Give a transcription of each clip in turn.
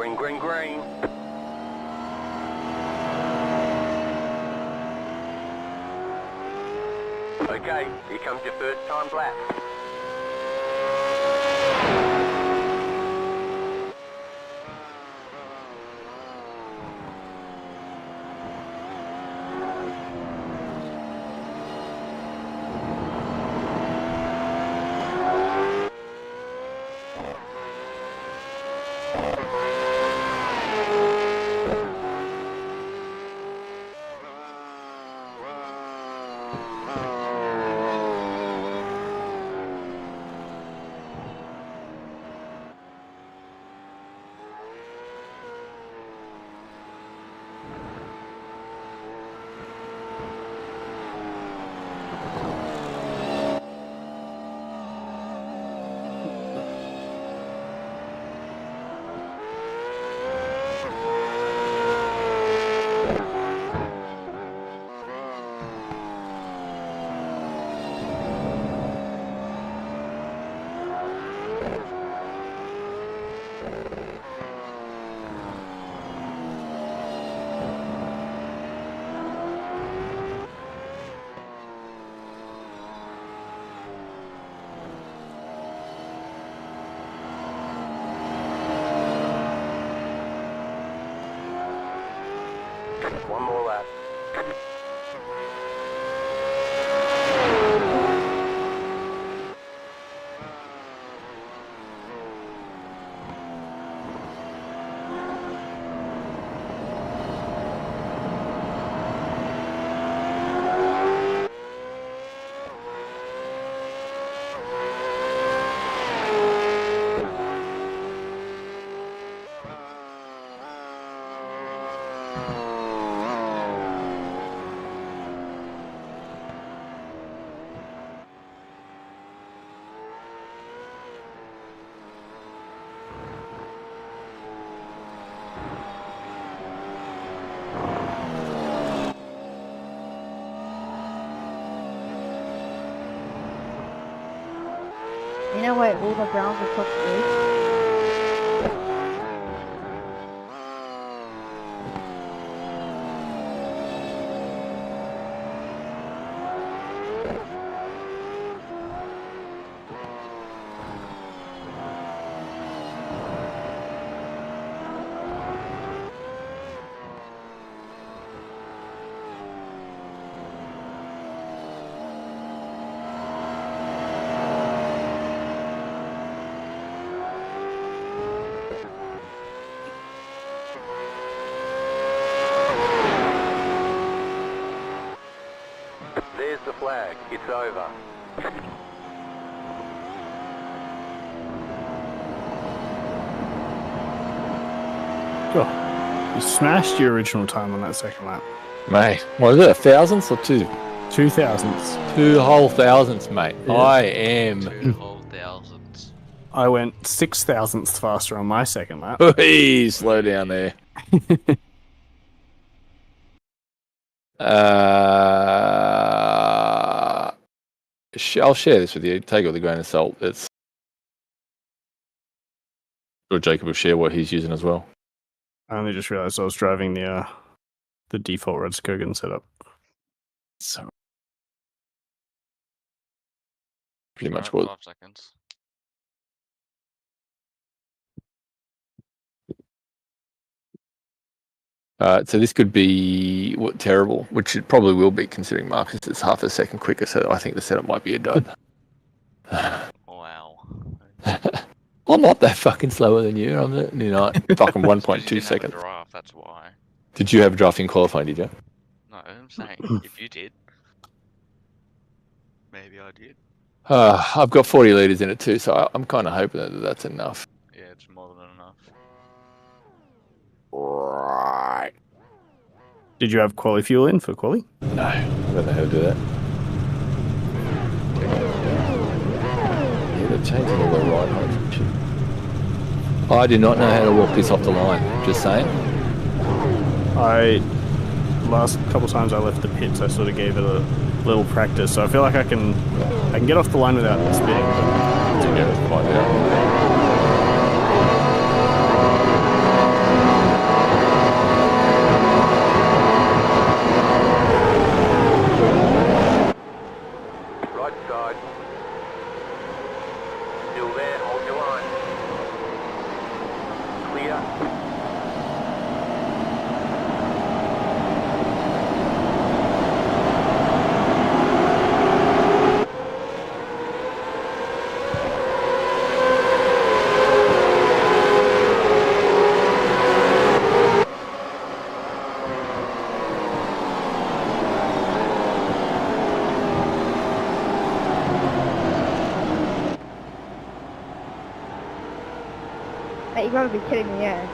Green, green, green. Okay, here comes your first time lap. where all the grounds across the roof. There's the flag. It's over. Oh, you smashed your original time on that second lap. Mate, what is it, a thousandths or two? 2000s. 2 whole thousandths, mate. Yeah. I am. 2 whole thousandths. I went 6 thousandths faster on my second lap. Hey, slow down there. I'll share this with you. Take it with a grain of salt. It's. Or Jacob will share what he's using as well. I only just realised I was driving the default Red Skogan setup. So. Pretty much Alright, what. 5 seconds. So this could be terrible, which it probably will be considering Marcus is half a second quicker. So I think the setup might be a dud. Wow. I'm not that fucking slower than you. I'm not fucking 1.2 seconds. Draft, that's why. Did you have a drafting qualifying? Did you? No, I'm saying if you did, maybe I did. I've got 40 litres in it too, so I'm kind of hoping that that's enough. Yeah, it's more than enough. Right. Did you have quali fuel in for quali? No, I don't know how to do that. Yeah, they're changing all the ride heights. I do not know how to walk this off the line. Just saying. Last couple times I left the pits, I sort of gave it a little practice, so I feel like I can get off the line without spinning. Yeah, let's find out. Right side. Still there. Hold your line. Clear. Mate, you gotta be kidding me, yeah.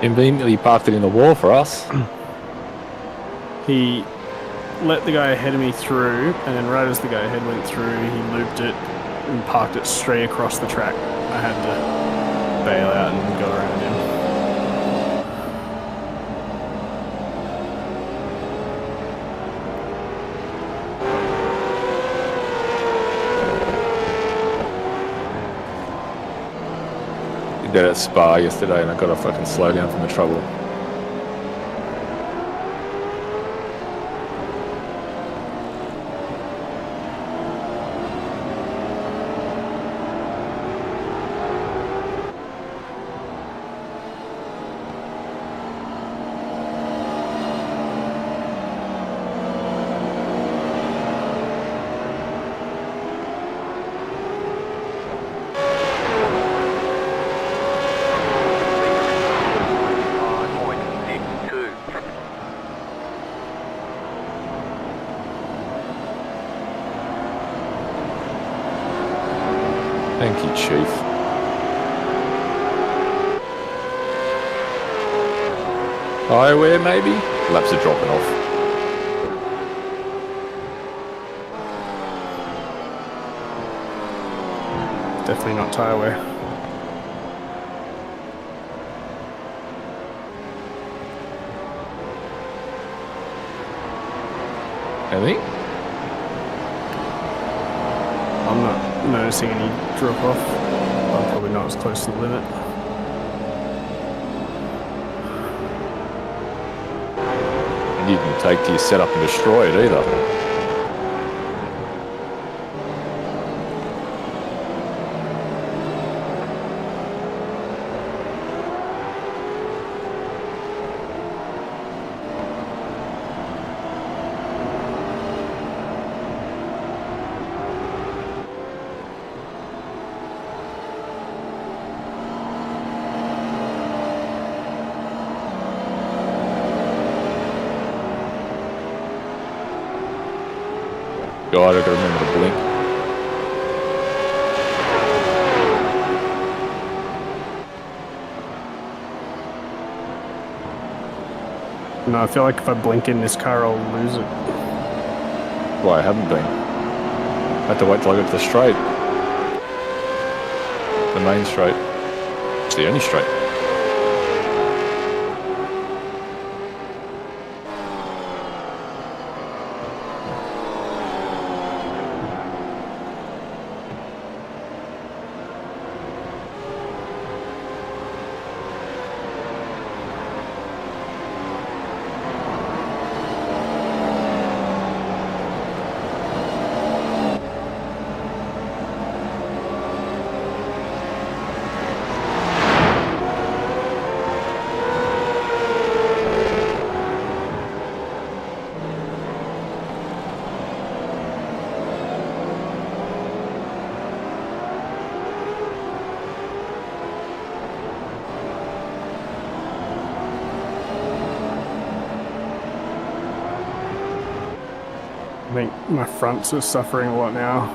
Conveniently parked it in the wall for us. He let the guy ahead of me through, and then right as the guy ahead went through, he looped it and parked it straight across the track. I had to bail out and go around him. Did that at Spa yesterday, and I got to fucking slow down from the trouble. Thank you, Chief. Highway, maybe? Laps are dropping off. Definitely not tyre wear. Anything? I'm not noticing any drop off. I'm probably not as close to the limit. And you can take to your setup and destroy it either. God, I gotta remember to blink. No, I feel like if I blink in this car, I'll lose it. Well, I haven't been. I had to wait till I got to the straight. The main straight. It's the only straight. I think my fronts are suffering a lot now,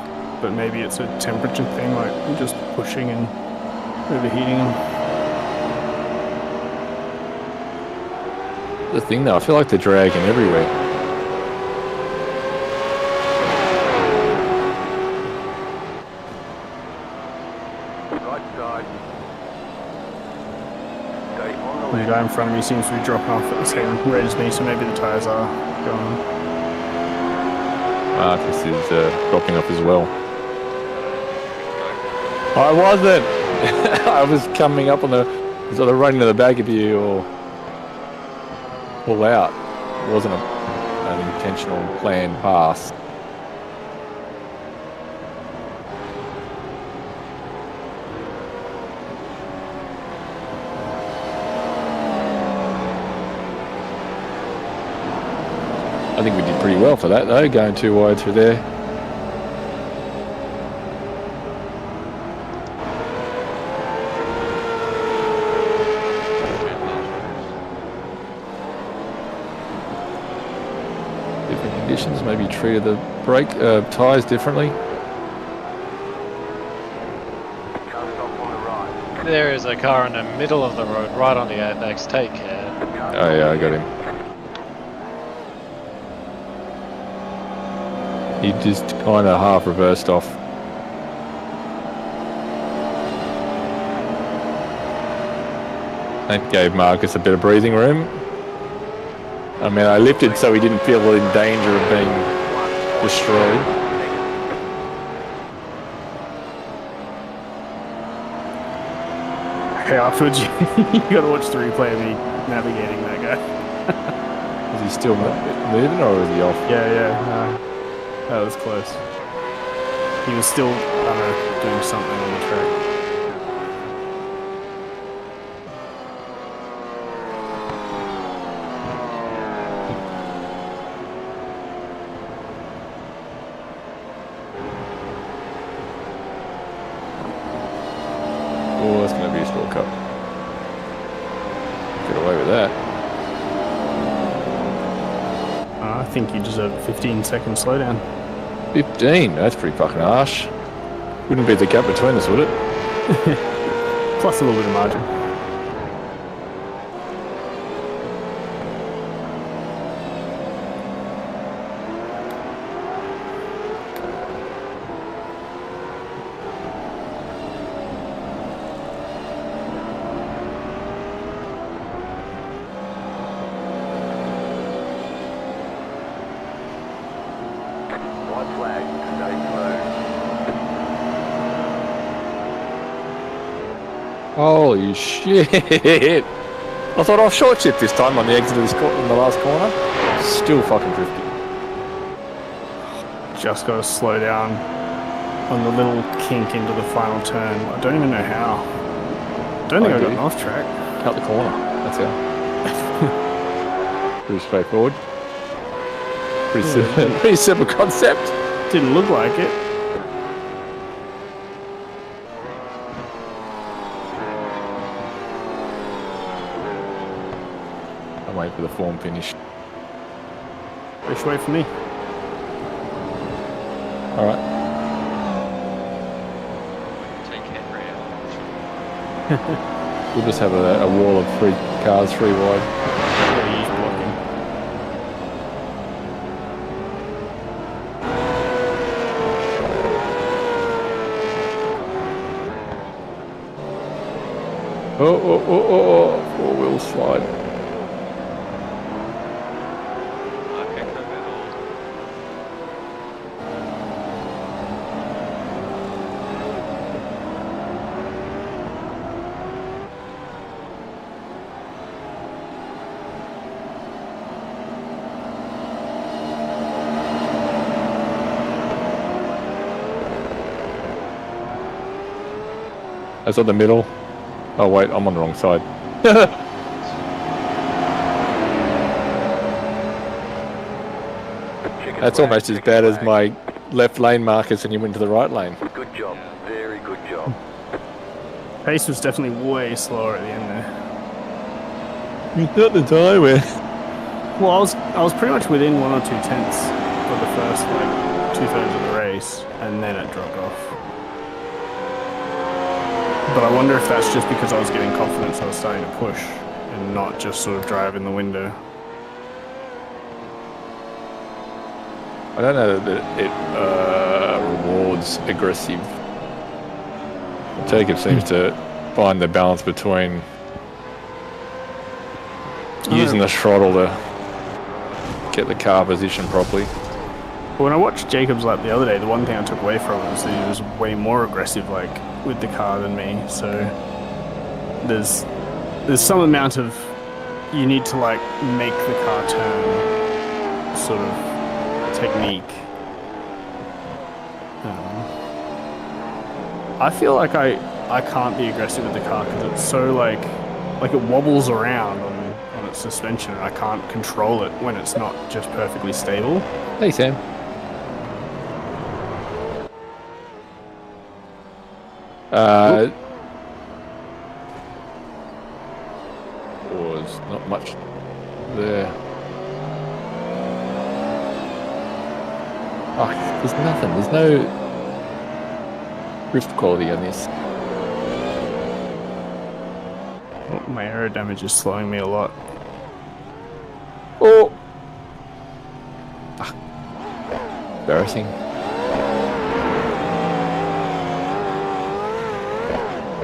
but maybe it's a temperature thing, like just pushing and overheating them. The thing though, I feel like they're dragging everywhere. Right side. Stay on the The left. guy in front of me seems to be dropping off at the same rate as me, so maybe the tyres are going. Marcus is dropping off as well. I wasn't! I was coming up on the sort of running to the back of you or pull out. It wasn't an intentional planned pass. I think we did pretty well for that though, going too wide through there. Different conditions, maybe treated the brake tyres differently. Cut off on the right. There is a car in the middle of the road, right on the apex. Take care. Oh yeah, I got him. He just kind of half reversed off. That gave Marcus a bit of breathing room. I mean, I lifted so he didn't feel in danger of being destroyed. Hey, afterwards, you gotta watch the replay of me navigating that guy. Is he still moving or is he off? Yeah, that was close. He was still, I don't know, doing something on the track. Oh, that's going to be a shortcut. Get away with that. I think you deserve a 15-second slowdown. 15? That's pretty fucking harsh. Wouldn't be the gap between us, would it? Plus a little bit of margin. White flag, stay close. Holy shit! I thought I'll short shift this time on the exit of this in the last corner. Still fucking drifting. Just got to slow down on the little kink into the final turn. I don't even know how. Don't think I got an off track. Cut the corner. That's how. Pretty straightforward. Pretty simple concept. Didn't look like it. I'm waiting for the form finish. Which way for me? Alright. Take Henry out. We'll just have a wall of 3 cars, 3 wide. Yeah, he's blocking. Oh, 4-wheel slide. Okay, cool, at all. That's on the middle. Oh wait, I'm on the wrong side. That's almost as bad as my left lane markers and you went to the right lane. Good job, very good job. Pace was definitely way slower at the end there. Not the time where. Well, I was pretty much within 1 or 2 tenths for the first like 2/3 of the race, and then it dropped off. But I wonder if that's just because I was getting confidence I was starting to push and not just sort of drive in the window. I don't know that it rewards aggressive. Jacob seems to find the balance between using the throttle to get the car positioned properly. When I watched Jacob's lap the other day, the one thing I took away from it was that he was way more aggressive, like with the car than me. So there's some amount of you need to like make the car turn sort of technique. I feel like I can't be aggressive with the car because it's so like it wobbles around on its suspension and I can't control it when it's not just perfectly stable. Hey Sam. Was not much there. Oh, there's nothing. There's no drift quality on this. Oh, my aero damage is slowing me a lot. Oh! Embarrassing.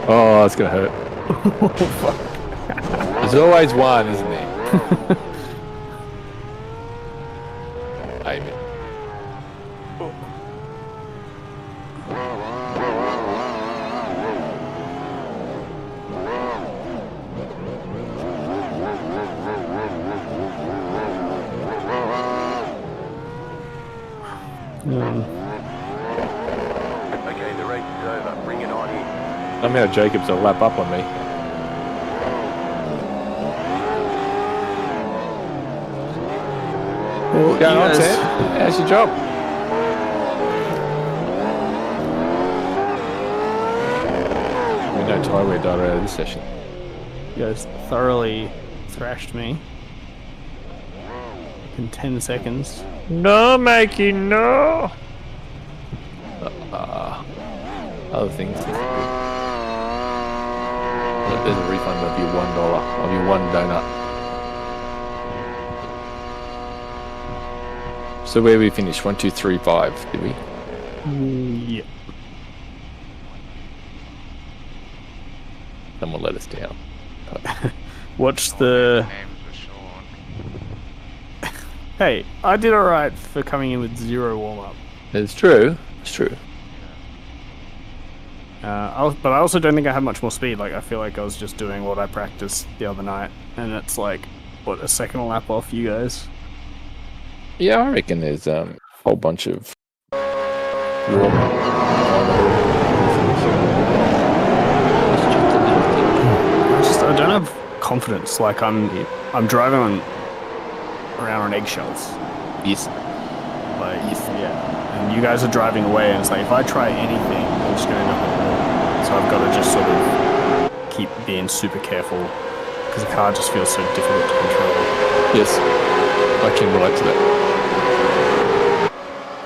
Oh, it's gonna hurt. There's always one, isn't there? Maybe. Okay, the race is over. Bring it on in. Somehow Jacob's a lap up on me. Well, What's going on, Sam? How's your job? We know tyre wear data out of this session. You guys thoroughly thrashed me in 10 seconds. No, Mikey, no! Other things. Look, there's a refund of your $1, of your one donut. So where we finished? 1, 2, 3, 5, did we? Yeah. Someone let us down. Watch the... Names were Sean. Hey, I did alright for coming in with 0 warm-up. It's true. It's true. But I also don't think I had much more speed. Like, I feel like I was just doing what I practiced the other night, and it's like, what, a second lap off you guys? Yeah, I reckon there's a whole bunch of I don't have confidence. Like, I'm driving around on eggshells. Yes. Like, yeah. And you guys are driving away, and it's like, if I try anything, I'm just going to end up with more. So I've got to just sort of keep being super careful, because the car just feels so difficult to control. Yes. I can relate to that.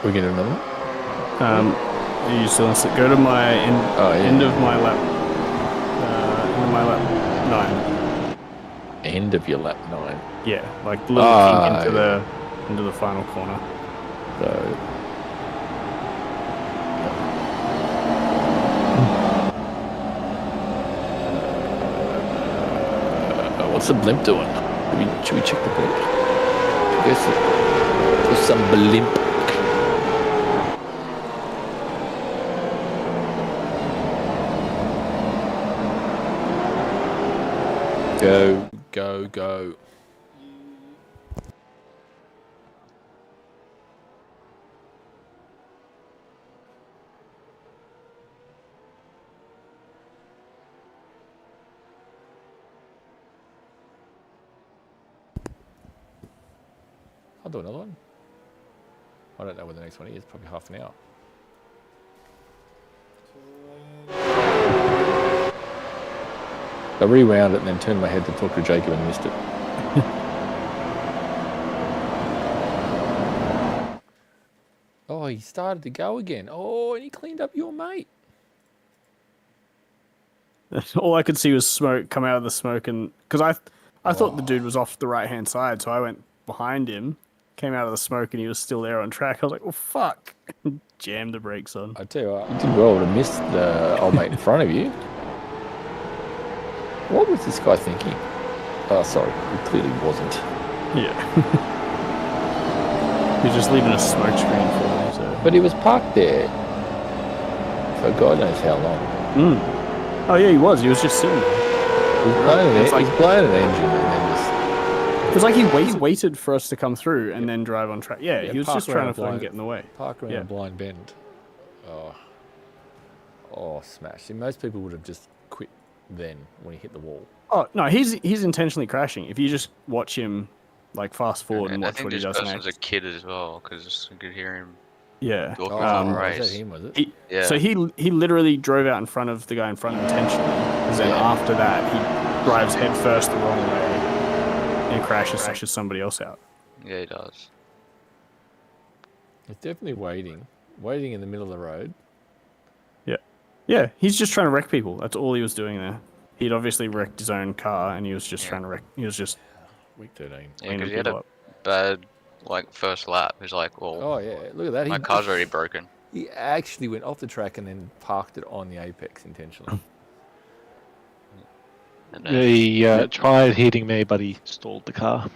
We get another one? You still go to my end of my lap. End of my lap 9. End of your lap 9. Yeah, like the little kink into the final corner. So what's the blimp doing? Should we check the board? I guess there's some blimp. Go, go, go. I'll do another one. I don't know where the next one is, probably half an hour. I rewound it and then turned my head to talk to Jacob and missed it. Oh, he started to go again. Oh, and he cleaned up your mate. All I could see was smoke come out of the smoke, and because I thought the dude was off the right hand side, so I went behind him, came out of the smoke, and he was still there on track. I was like, "Oh fuck!" Jammed the brakes on. I tell you what, you did well to miss the old mate in front of you. What was this guy thinking? Oh, sorry, he clearly wasn't. Yeah. He's just leaving a smoke screen for him. So. But he was parked there for God knows how long. Oh yeah, he was. He was just sitting there. He's blowing an engine and then just... It was like he waited for us to come through and then drive on track. Yeah, he was just trying to fucking get in the way. Park around a blind bend. Oh, smash. See, most people would have just quit then when he hit the wall. Oh no, he's intentionally crashing. If you just watch him, like fast forward and watch what he does next. I think this person's a kid as well, because I could hear him. Yeah. Talking on the race. Was that him, was it? Yeah. So he literally drove out in front of the guy in front intentionally. Because then after that, he drives head first the wrong way and crashes somebody else out. Yeah, he does. He's definitely waiting in the middle of the road. Yeah, he's just trying to wreck people. That's all he was doing there. he'd obviously wrecked his own car, and he was just Yeah. trying to wreck. He was just Week 13. Yeah, cleaning because he had people a up. bad like first lap. He's like, well, Oh yeah, look at that. my car's already broken. He actually went off the track and then parked it on the apex intentionally. And then, He tried hitting me, but he stalled the car.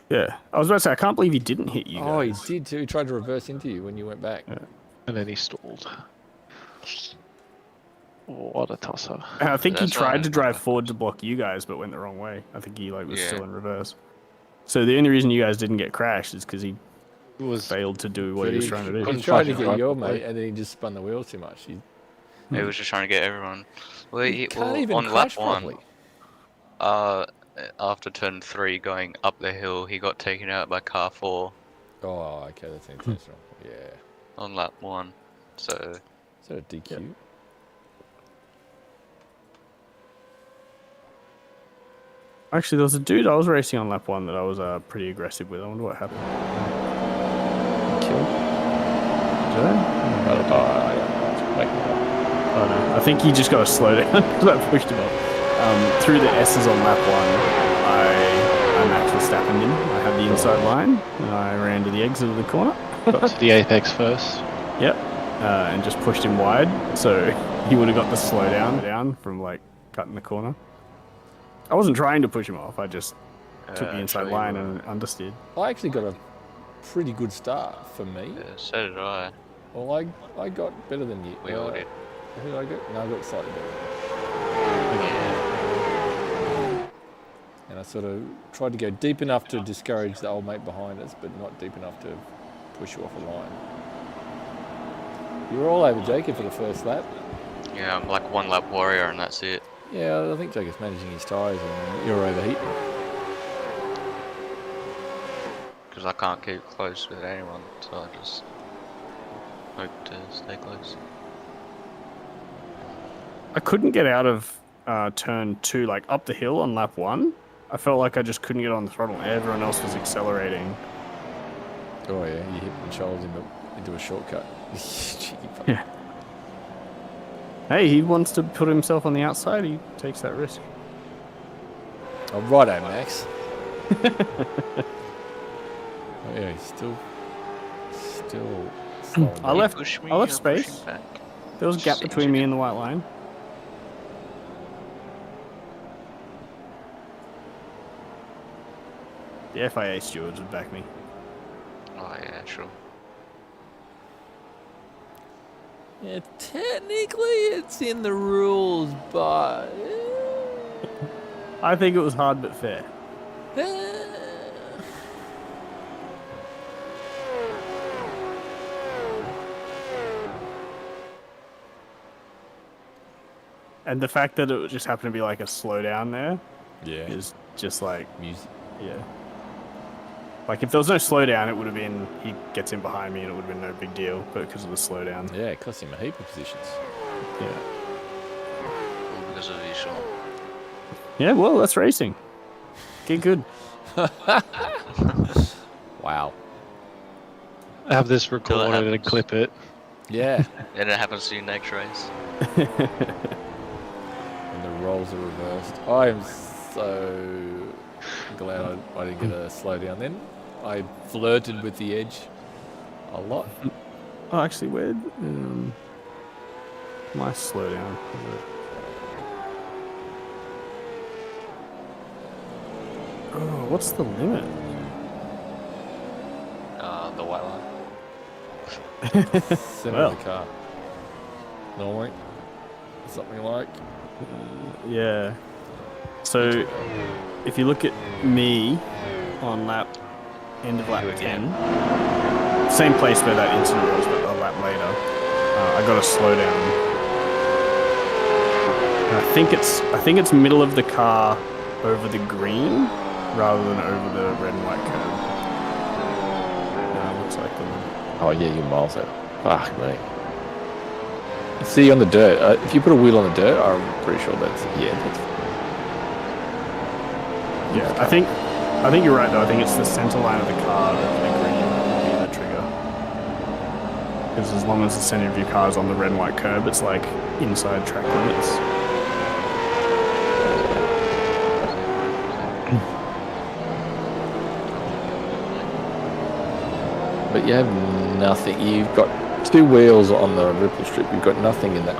Yeah, I was about to say I can't believe he didn't hit you Oh, he guys. did too. He tried to reverse into you when you went back. Yeah. And then he stalled. What a tosser. And I think he That's tried fine. to drive forward to block you guys, but went the wrong way. I think he like was Yeah. still in reverse. So the only reason you guys didn't get crashed is because he It was failed to do what But he was trying to do. He Couldn't tried to fucking get drive your properly. mate, and then he just spun the wheels too much. he was just trying to get everyone. Well, He can't well, even on crash lap 1, properly. after turn 3 going up the hill, he got taken out by car 4 Oh, okay, that's intentional. Yeah. on lap 1. So Is that a DQ? Actually, there was a dude I was racing on lap 1 that I was pretty aggressive with. I wonder what happened. Killed? Did I? I don't know. I make it up. Oh no, I think he just got a slowdown because I pushed him off. Through the S's on lap 1, I Max Verstappen in. I had the inside line, and I ran to the exit of the corner. got to the apex first. Yep, and just pushed him wide, so he would have got the slowdown down from like cutting the corner. I wasn't trying to push him off. I just took the inside actually, line and understeered. I actually got a pretty good start for me. yeah, so did I. Well, I got better than you. We all did. Who did I get? No, I got slightly better. Yeah. And I sort of tried to go deep enough to discourage the old mate behind us, but not deep enough to push you off a line. You were all over Jacob for the first lap. Yeah, I'm like 1 lap warrior, and that's it. Yeah, I think Jacob's managing his tyres and you're overheating. Because I can't keep close with anyone, so I just hope to stay close. I couldn't get out of turn 2, like up the hill on lap 1. I felt like I just couldn't get on the throttle. Everyone else was accelerating. Oh yeah, you hit and shoulders into a shortcut. Cheeky fuck. Yeah. Hey, he wants to put himself on the outside. He takes that risk. Oh, righto, Max. Oh, yeah, he's still slowing I down. left. Push me, I left I'll push space. him back. There was a gap Seems between me you and the white line. The FIA stewards would back me. Oh yeah, sure. Yeah, technically it's in the rules, but I think it was hard but fair. And the fact that it just happened to be like a slowdown there yeah, is just like, music. yeah. Like if there was no slowdown, it would have been he gets in behind me and it would have been no big deal. But because of the slowdown, Yeah, it cost him a heap of positions. yeah. All because of you, Sean. Yeah, well, that's racing. Get good. Wow. I have this Till it recorded and happens. clip it. Yeah. And it happens to you next race. And the roles are reversed. I am so glad I didn't get a slowdown then. I flirted with the edge a lot. Oh, actually, where my slowdown? Oh, what's the limit? The white line. Center Well. of the car. Normally. Something like. Yeah. So, if you look at me on end of lap 10, same place where that incident was, but a lap later, I got a slowdown. And I think it's middle of the car over the green rather than over the red and white curve. Looks like the Oh yeah, you're miles out. Fuck me. See on the dirt. If you put a wheel on the dirt, I'm pretty sure that's Yeah, I think you're right though. I think it's the center line of the car over the green that would be the trigger. Because as long as the center of your car is on the red and white curb, it's like inside track limits. But you have nothing. You've got 2 wheels on the ripple strip. You've got nothing in the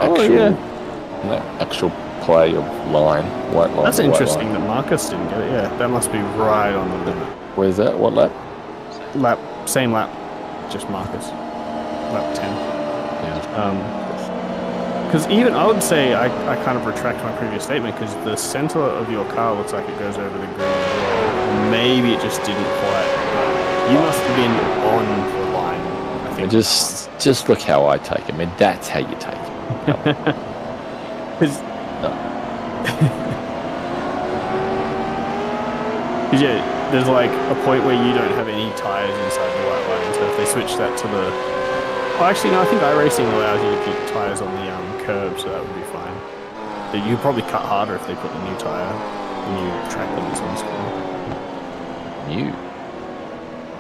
actual play of line, white line. That's white interesting line. that Marcus didn't get it. Yeah, that must be right on the limit. Where's that? What lap? Same lap, just Marcus. Lap 10. Because even I would say I kind of retract my previous statement because the center of your car looks like it goes over the green as well. Or maybe it just didn't quite. You must have been on the line. I think. Just look how I take it. I mean, that's how you take it. Because yeah, there's like a point where you don't have any tires inside the white line, so if they switch that to the... Oh, actually, no, I think iracing allows you to keep tires on the curb, so that would be fine. But you probably cut harder if they put the new tire, the new track limits on screen. New?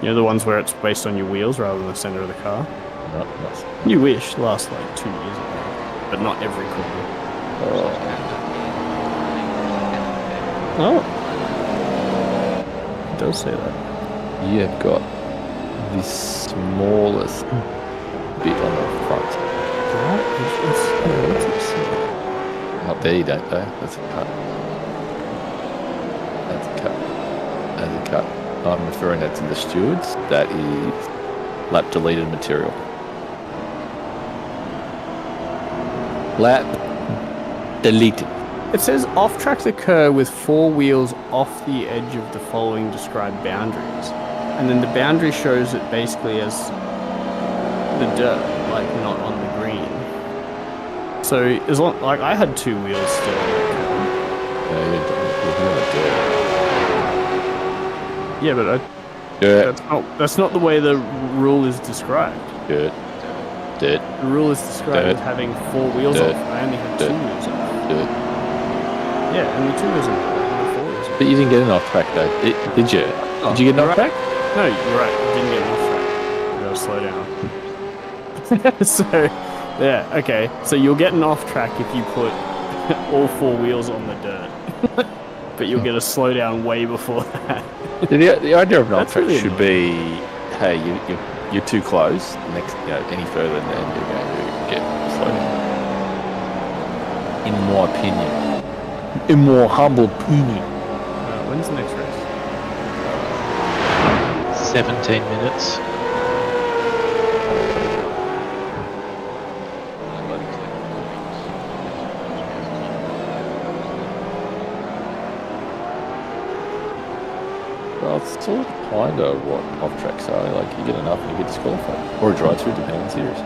You know, the ones where it's based on your wheels rather than the center of the car? Not. You wish, last like 2 years ago, but not every corner. Oh. It does say that. You have got the smallest bit on the front. What's it say? Up there you don't though. That's a cut. That's a cut. That's a cut. I'm referring that to the stewards. That is lap deleted material. Lap deleted. It says off-track occur with 4 wheels off the edge of the following described boundaries. And then the boundary shows it basically as the dirt, like not on the green. So as long like I had 2 wheels still on that curve. Yeah, but that's not the way the rule is described. Dirt. The rule is described as having 4 wheels off. I only had 2 wheels off. Yeah, only 2 wheels off. 4 wheels off. But you didn't get an off track though, did you? Did you get an off track? No, you're right. I didn't get an off track. You gotta slow down. So, yeah, okay. So you'll get an off track if you put all 4 wheels on the dirt. But you'll get a slowdown way before that. The idea of an off That's track really should be, hey, you're too close. Next, any further than that, you're going to get slowed down. In my opinion, in my humble opinion. When's the next race? 17 minutes. Well, it's sort of kind of what off tracks are. Like you get enough and you get disqualified, or a drive through, depending on the series.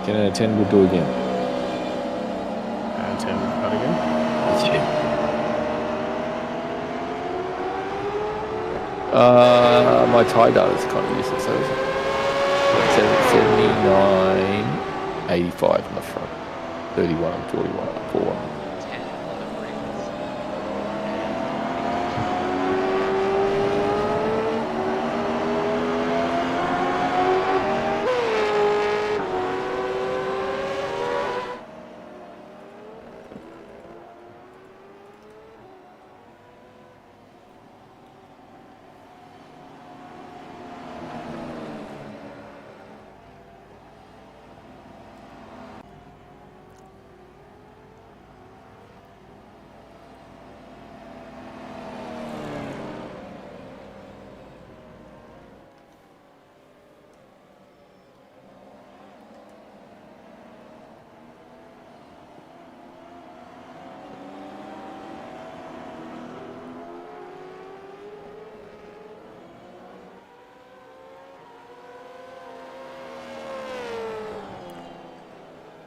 10 out of 10, we'll do again. And 10 cut again. My tie data is kind of useless. So 79, 85 in the front, 31, 41, 41.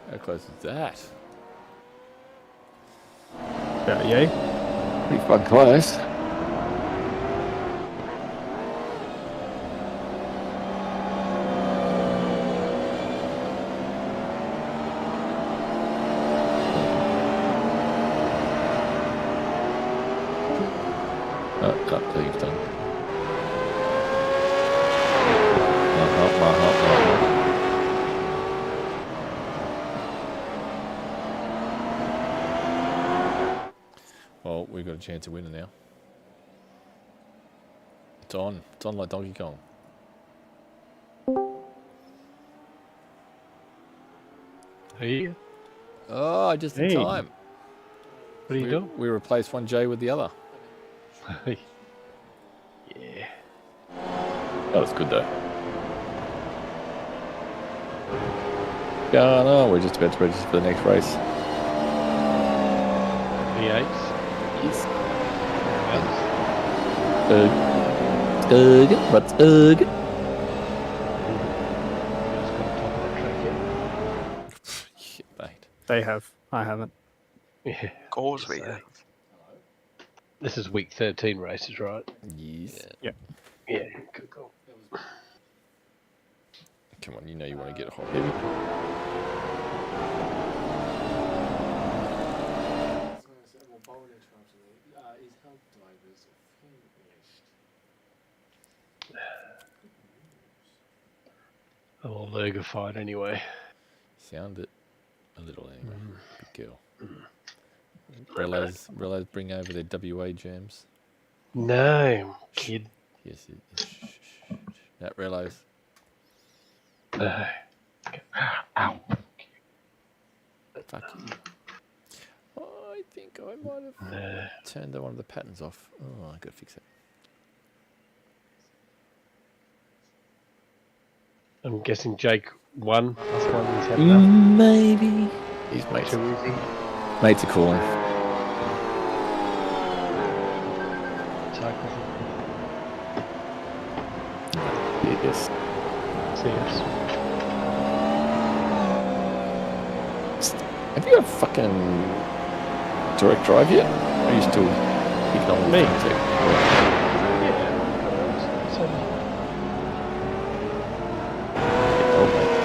How close is that? Yeah, yay. Pretty fucking close. Oh, there you've done. Well, we've got a chance of winning now. It's on. It's on like Donkey Kong. Are you? Oh, just in Hey. time. What are you doing? We replaced one J with the other. Yeah. That was good though. Yeah, no, we're just about to register for the next race. V8s. Yes. Yes. But Just got top of that track shit, mate. They have. I haven't. yet. Yeah. Of course we So- have. This is week 13 races, right? Yes. Yep. Yeah. Cool. Come on, you know you want to get hot heavy. I'm all ergified anyway. Sound it a little anyway. Big girl. Relos bring over their WA jams. No, kid. Yes, that Relos. No. Ow. Fuck you. I think I might have No. turned one of the patterns off. Oh, I gotta fix it. I'm guessing Jake won last one he's had enough. Maybe. His mates. Too easy. Mates are calling. Cycle. Yes. See us. Have you got a fucking direct drive yet? Or are you still economic? Me?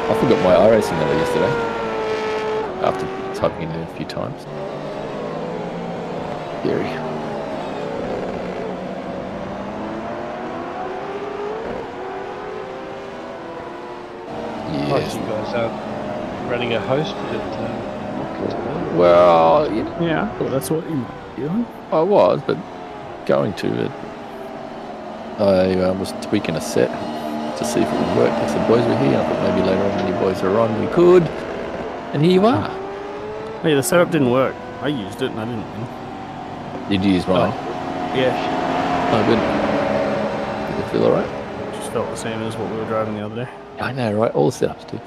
I forgot my iracing number yesterday. After typing it in a few times. Scary. Oh, Yes. so you guys are running a host at Well, you know, Yeah. Well, that's what you might be doing. I was, but going to it. I was tweaking a set to see if it would work. Because the boys were here. I thought maybe later on when you boys are on, we could. And here you are. Hey, the setup didn't work. I used it and I didn't win. Did you use mine? Yeah. Oh, good. Did it feel alright? Just felt the same as what we were driving the other day. I know, right? All the setups do.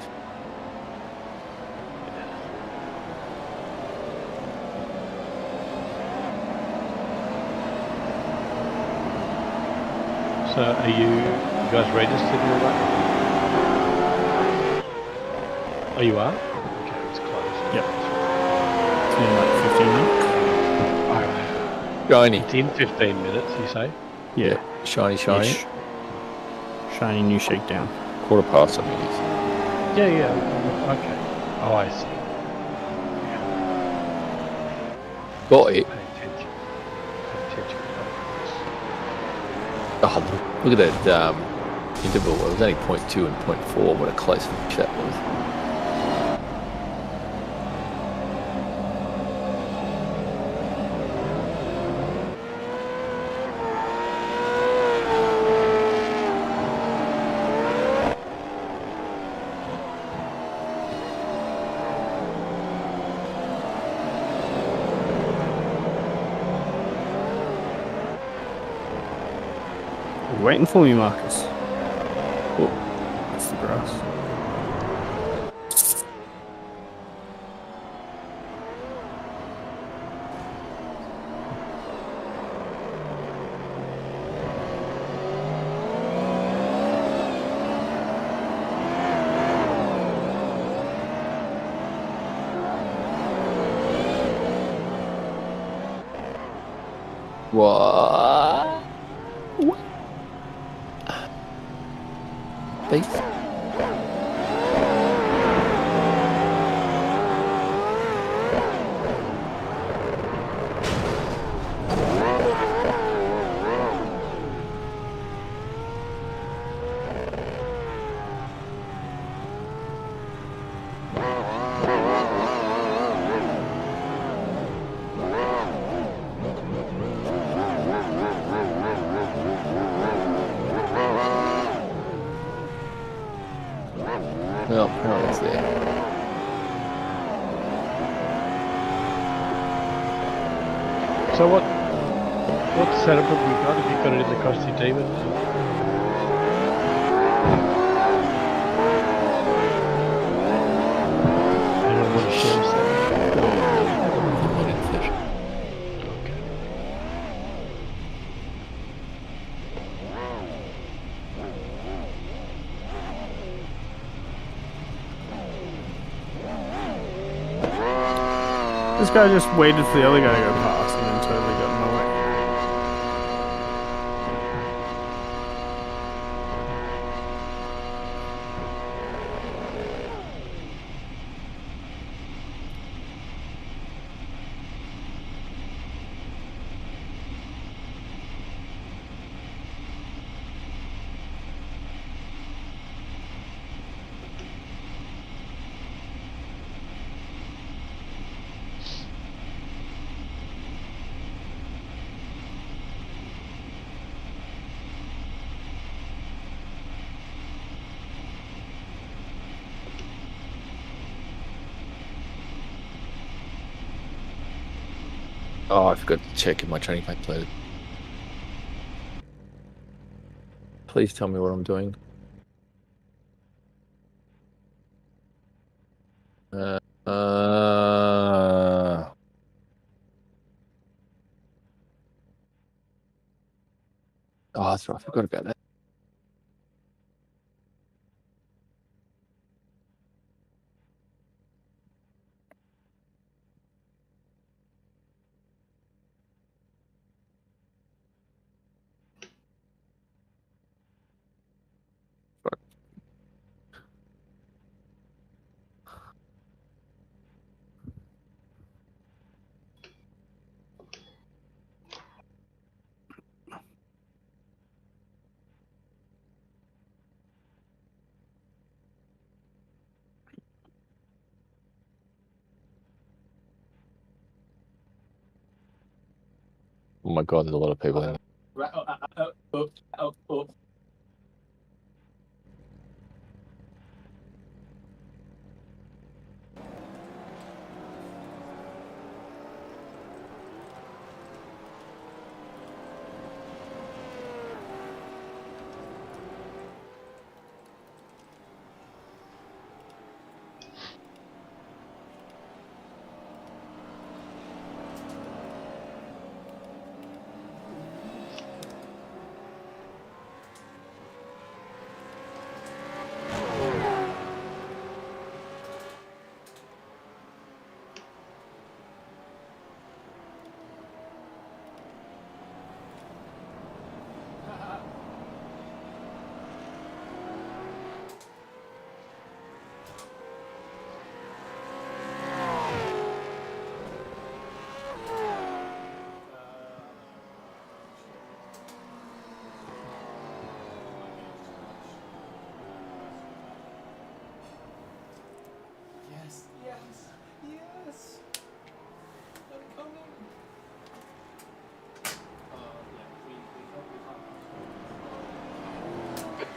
So are you guys registered and all that? Oh, you are? Okay, it's closed. Yep. It's been like 15 minutes. Shiny. It's in 15 minutes, you say? Yeah. Shiny. Ish. Shiny new shakedown. Quarter past, I think it is. Yeah. Okay. Oh, I see. Got it. Pay attention. Pay attention. Oh, look at that interval. It was only 0.2 and 0.4. What a close finish that was. You waiting for me, Marcus? Oh, That's the grass. what? Beef? Well, apparently it's there. So what setup have we got? Have you got it in the Crusty Demon? Anyone want to share a setup? Not in session. Okay. This guy just waited for the other guy to go past and then totally got in my way. Oh, I forgot to check if my training pack loaded. Please tell me what I'm doing. Uh, uh, oh, that's right. I forgot about that. Fuck. Oh my god, there's a lot of people in there.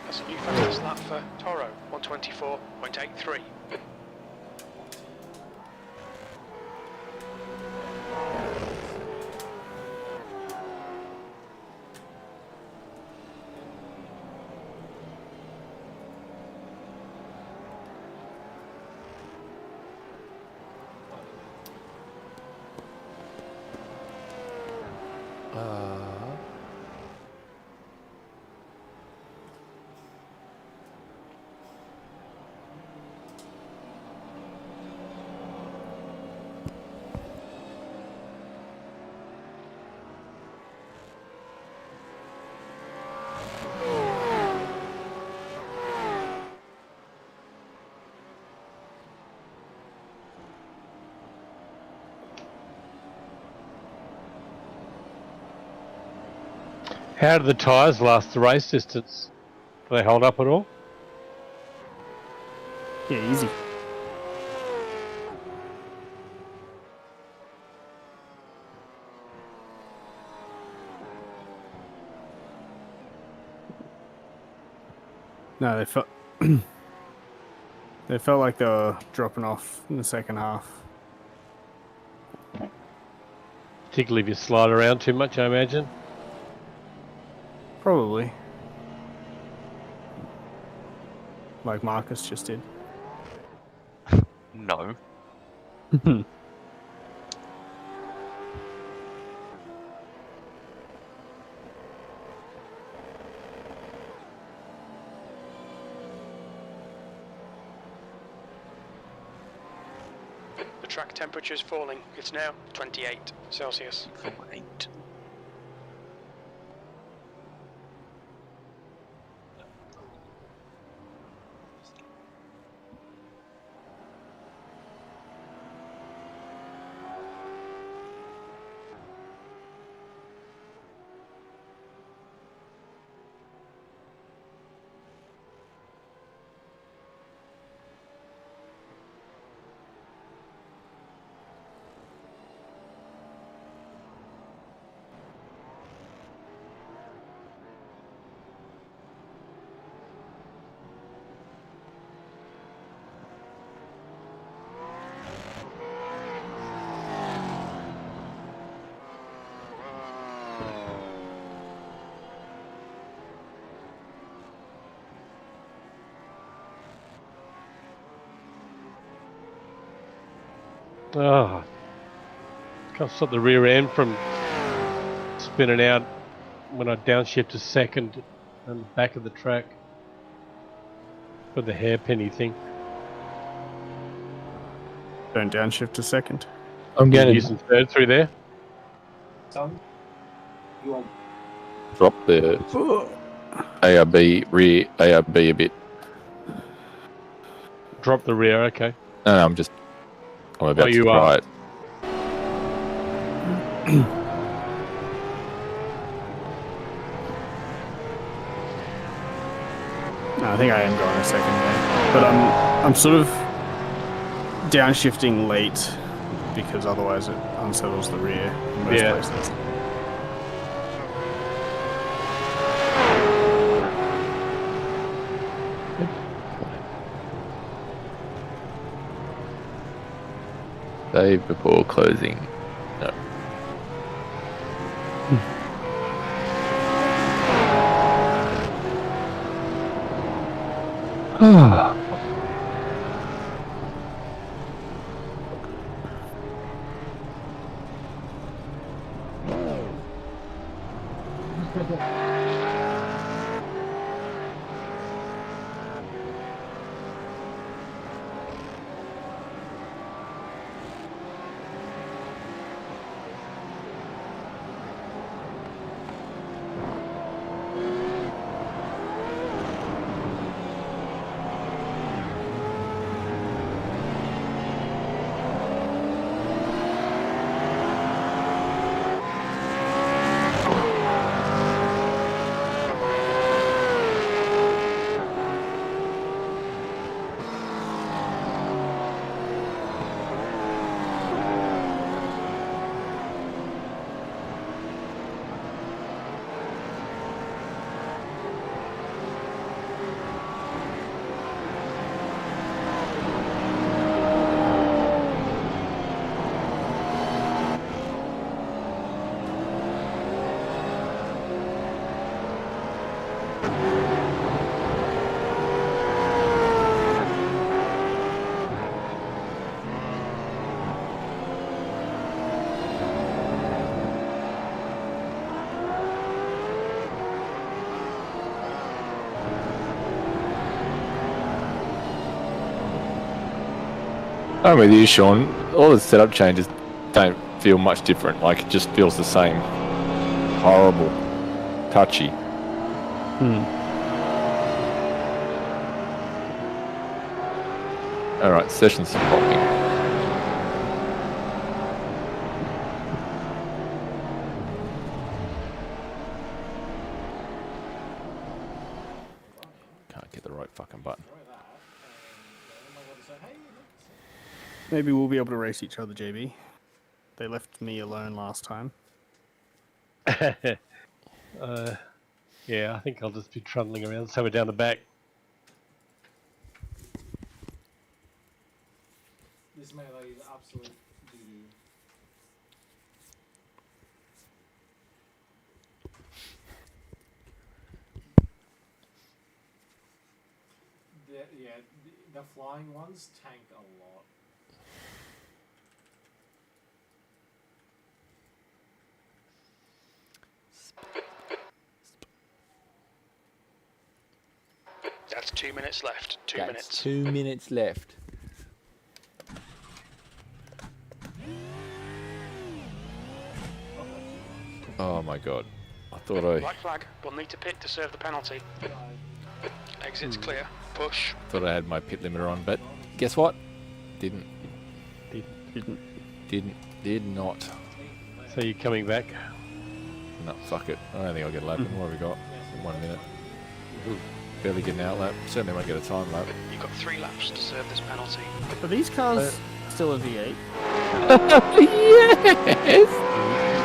That's a new fastest lap for Toro, 124.83. How do the tyres last the race distance? Do they hold up at all? Yeah, easy. No, they They felt like they were dropping off in the second half. Particularly if you slide around too much, I imagine. Probably. Like Marcus just did. No. The track temperature is falling. It's now 28 Celsius. 8. Oh, can't stop the rear end from spinning out when I downshift to second on the back of the track for the hairpenny thing. Don't downshift to second. I'm You're going using third through there. to drop the ARB rear ARB a bit. Drop the rear, okay. No, I'm about to you try are. it. No, I think I am going a second there. But I'm sort of downshifting late because otherwise it unsettles the rear in most Yeah. places. Save before closing. No. I'm with you, Sean. All the setup changes don't feel much different. Like, it just feels the same. Horrible. Touchy. Alright, session's popping. Can't get the right fucking button. Maybe we'll be able to race each other, JB. They left me alone last time. Yeah, I think I'll just be trundling around somewhere down the back. This melee is absolute doo-doo. The flying ones tank a lot. That's 2 minutes left. 2 That's minutes. 2 minutes left. Oh my god. I thought Black flag. We'll need to pit to serve the penalty. Exit's clear. Push. I had my pit limiter on, but guess what? Did not. So you're coming back? No, fuck it. I don't think I'll get a lap in. What have we got? 1 minute. Barely get an out lap. Certainly won't get a time lap. You've got 3 laps to serve this penalty. Are these cars still a V8? Yes!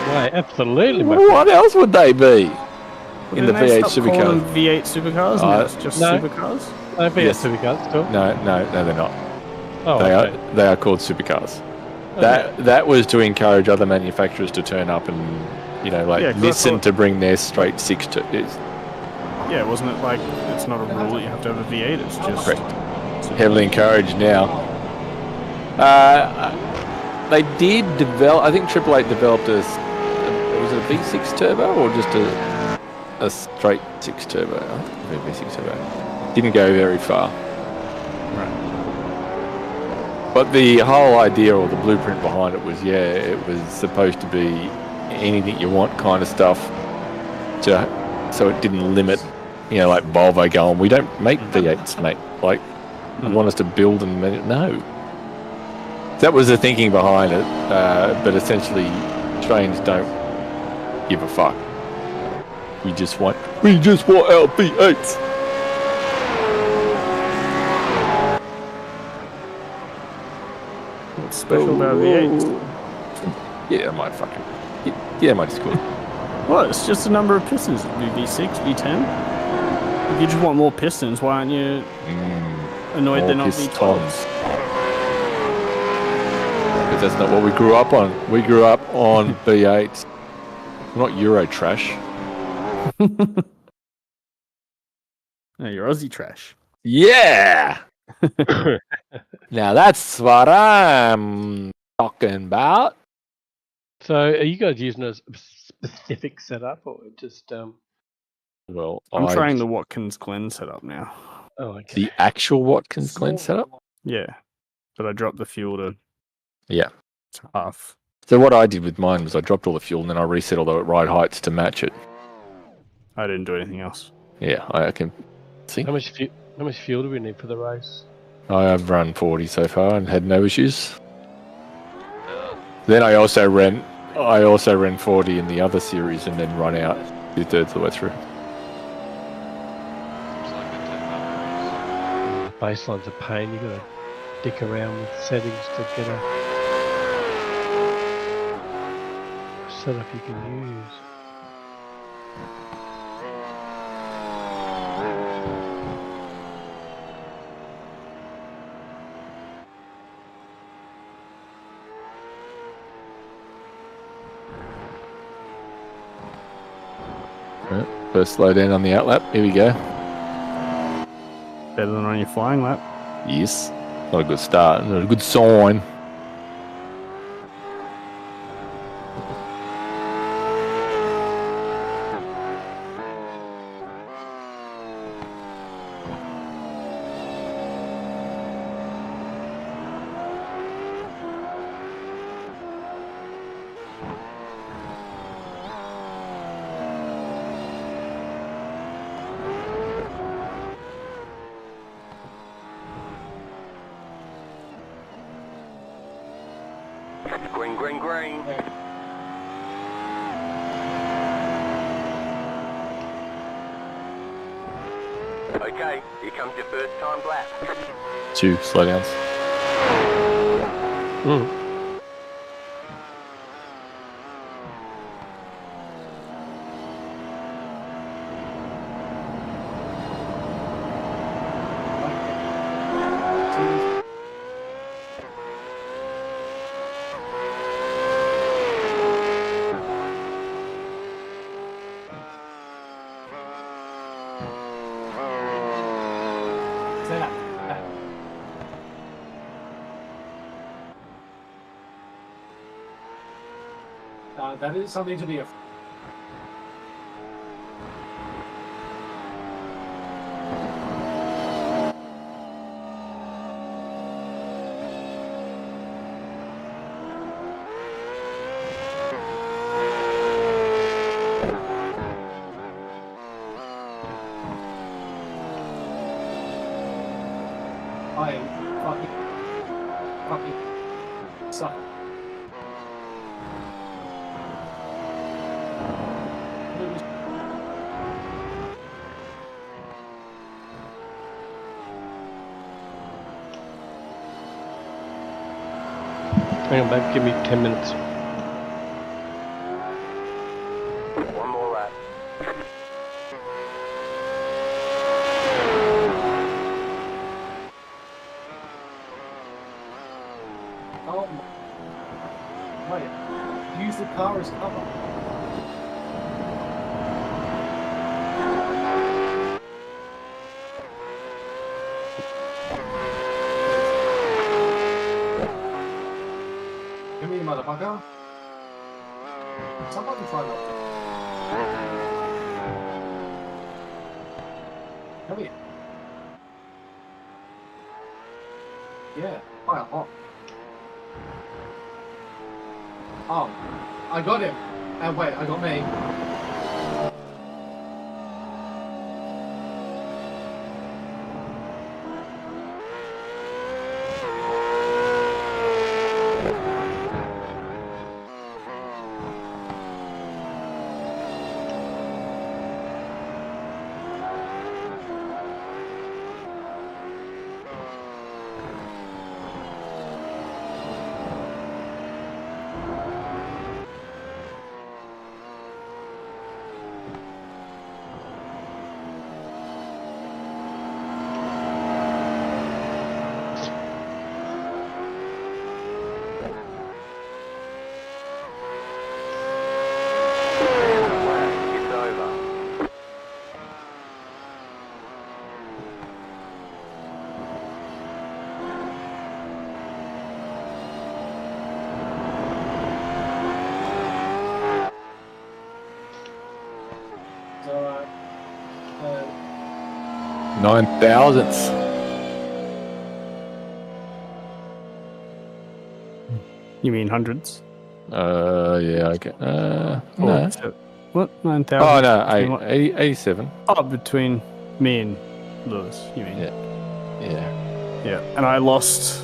Right, absolutely. My What else would they be? Well, In the didn't they V8 stop calling supercar? V8 supercars, and it's just no. supercars. I think Yes. it's supercars still. No, they're not. Oh, They okay. are called supercars. Okay. That was to encourage other manufacturers to turn up and Yeah, 'cause I listen thought- to bring their straight 6 to. Yeah, wasn't it like it's not a rule that you have to have a V8? It's just Correct. Heavily encouraged now. They did develop. I think Triple Eight developed was it a V6 turbo or just a straight 6 turbo? I think it was a V6 turbo. Didn't go very far. Right. But the whole idea or the blueprint behind it was, it was supposed to be anything you want kind of stuff, so it didn't limit, like Volvo going, we don't make V8s, mate. Like, you want us to build and no. That was the thinking behind it, but essentially, trains don't give a fuck. We just want our V8s. What's special about V8s? Yeah, mate, it's cool. Well, it's just a number of pistons. It could be V6, V10. If you just want more pistons, why aren't you annoyed they're not Pistons. V12s? Because that's not what we grew up on. We grew up on V8s. We're not Euro trash. No, you're Aussie trash. Yeah! Now that's what I'm talking about. So are you guys using a specific setup or just Well, I'm trying the Watkins Glen setup now. oh okay. the actual Watkins Glen setup. Yeah, but I dropped the fuel to Yeah. half. So what I did with mine was I dropped all the fuel and then I reset all the ride heights to match it. I didn't do anything else. Yeah, I can see. How much fuel do we need for the race? I have run 40 so far and had no issues. Then I also ran 40 in the other series and then run out 2/3 of the way through. Baseline's a pain. You gotta dick around with settings to get a setup you can use. Right, first slow down on the outlap. Here we go. Better than on your flying lap. Yes. Not a good start. Not a good sign. Green, green, green. Okay, here comes your first time lap. 2 slowdowns. that? That is something to be afraid. I fucking suck. Hang on, babe. Give me 10 minutes. One more lap. Oh my. Wait. Use the car as cover. Come here, motherfucker. Somebody try not to. Come here. Yeah, fire hot. Oh, I got him. And wait, I got me. It's over. So, 9,000ths. You mean hundreds? Yeah, okay. Oh, No. so- what? 9,000? Oh, no, Between what? 87. Oh, between me and Lewis, you mean? Yeah. Yeah. Yeah, and I lost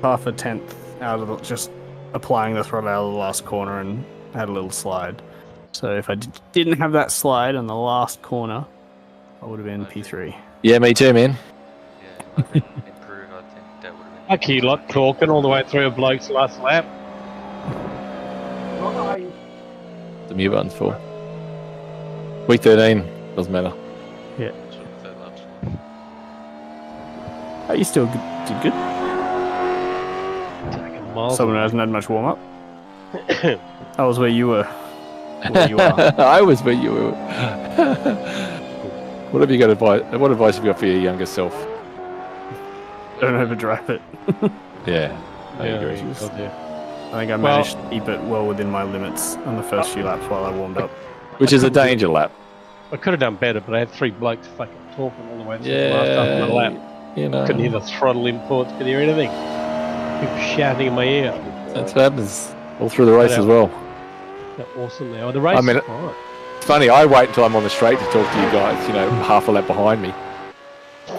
half a tenth out of just applying the throttle out of the last corner and had a little slide. So if I didn't have that slide in the last corner, I would have been P3. Yeah, me too, man. Yeah, I think improve. I think that would have been. Like you lot talking all the way through a bloke's last lap. The mute button's full. Week 13. Doesn't matter. Yeah. Sort of third lap's Oh, you still did good. Taking miles. Someone who hasn't had much warm up. I was where you were. Where you are. I was where you were. What have you got advice? What advice have you got for your younger self? Don't overdrive it. Yeah, I agree. God, yeah. I think I managed to keep it well within my limits on the first few laps while I warmed up. Which is a danger lap. I could have done better, but I had 3 blokes fucking talking all the way through the last half of my lap. You know, Couldn't hear the throttle imports, couldn't hear anything. People shouting in my ear. that's what happens all through the race as well. They're awesome now. The race I mean, is fine. It's funny, I wait until I'm on the straight to talk to you guys, you know, half a lap behind me.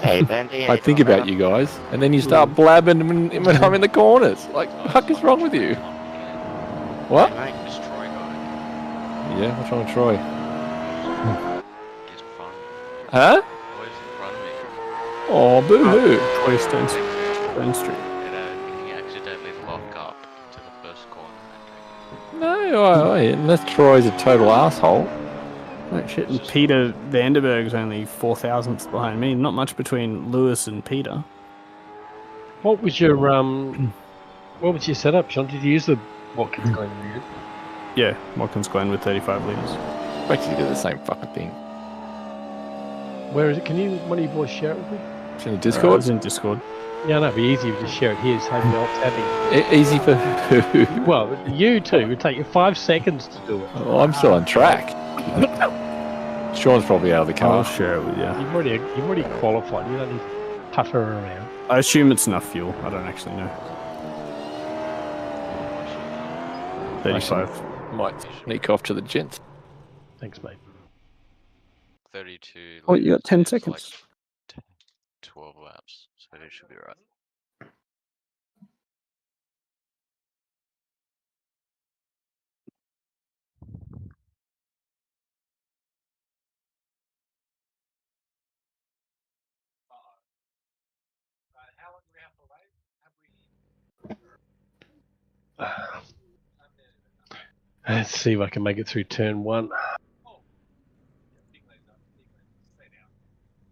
Hey, Bendy. I think about you guys, and then you start blabbing when I'm in the corners. Like, what the fuck is wrong with you? What? Hey, mate. This Troy guy Yeah, what's wrong with Troy? is in front of me. Huh? Always in front of me. Oh, boo-hoo. Troy Stone Street. And he accidentally locked up to the first corner. No, unless Troy's a total asshole. Like shit, and Peter Vanderberg's only 4,000ths behind me. Not much between Lewis and Peter. What was your setup, Sean? Did you use the Watkins Glen rig? Yeah, Watkins Glen with 35 litres. Basically do the same fucking thing. Where is it? Can you one of you boys share it with me? It's in the It Discord. was in Discord. Yeah, no, it'd be easy if you just share it here. So everyone else having. Easy for who? Well, you too. It would take you 5 seconds to do it. Oh, I'm still on track. Sean's probably out of the car. I'll share it with you. You've already qualified. You don't need to putter around. I assume it's enough fuel. I don't actually know. 35. Might sneak off to the gents. Thanks, mate. 32. Oh, you got 10 litres is seconds. Like 12 laps, so it should be right. Let's see if I can make it through turn 1.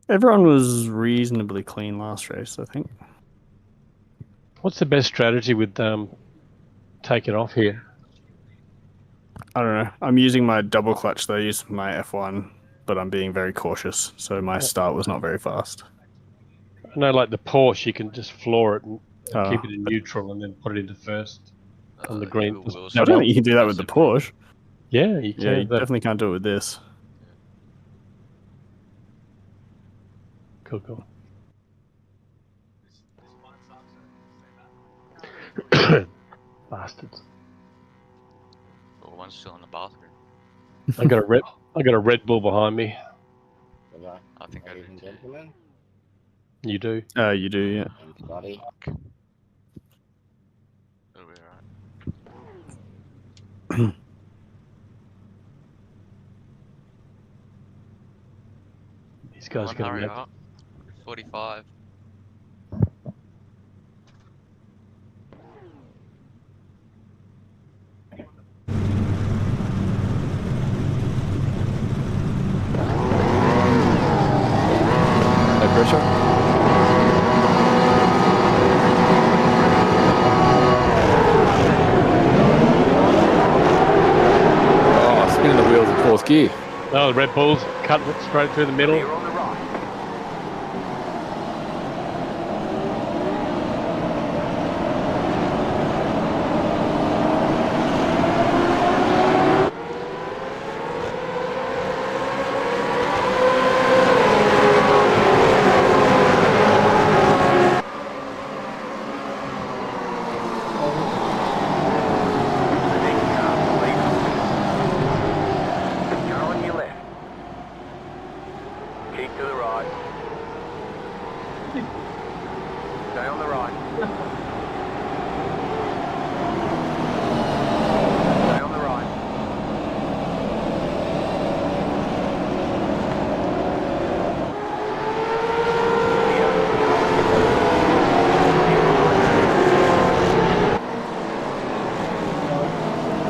Everyone was reasonably clean last race, I think. What's the best strategy with taking off here? I don't know. I'm using my double clutch though. I used my F1, but I'm being very cautious, so my start was not very fast. I know, like the Porsche, you can just floor it and Oh, keep it in neutral and then put it into first on the green. Will I Wilson- don't think you can do that with the Porsche. Yeah, you can. Yeah, you but- definitely can't do it with this. Cool. Bastards. Well, one's still in the bathroom. I got a Red Bull behind me. I think I do Ladies and too. gentlemen, You do. You do, yeah. everybody. It'll be alright. These guys Come on, are hurry going to up. 45. No pressure. Oh, spinning the wheels in fourth gear. Oh, the Red Bulls cutting it straight through the middle. Clear on the right. The next car's the leader. Car on your left. Keep to the right. Stay on the right. Stay on the right.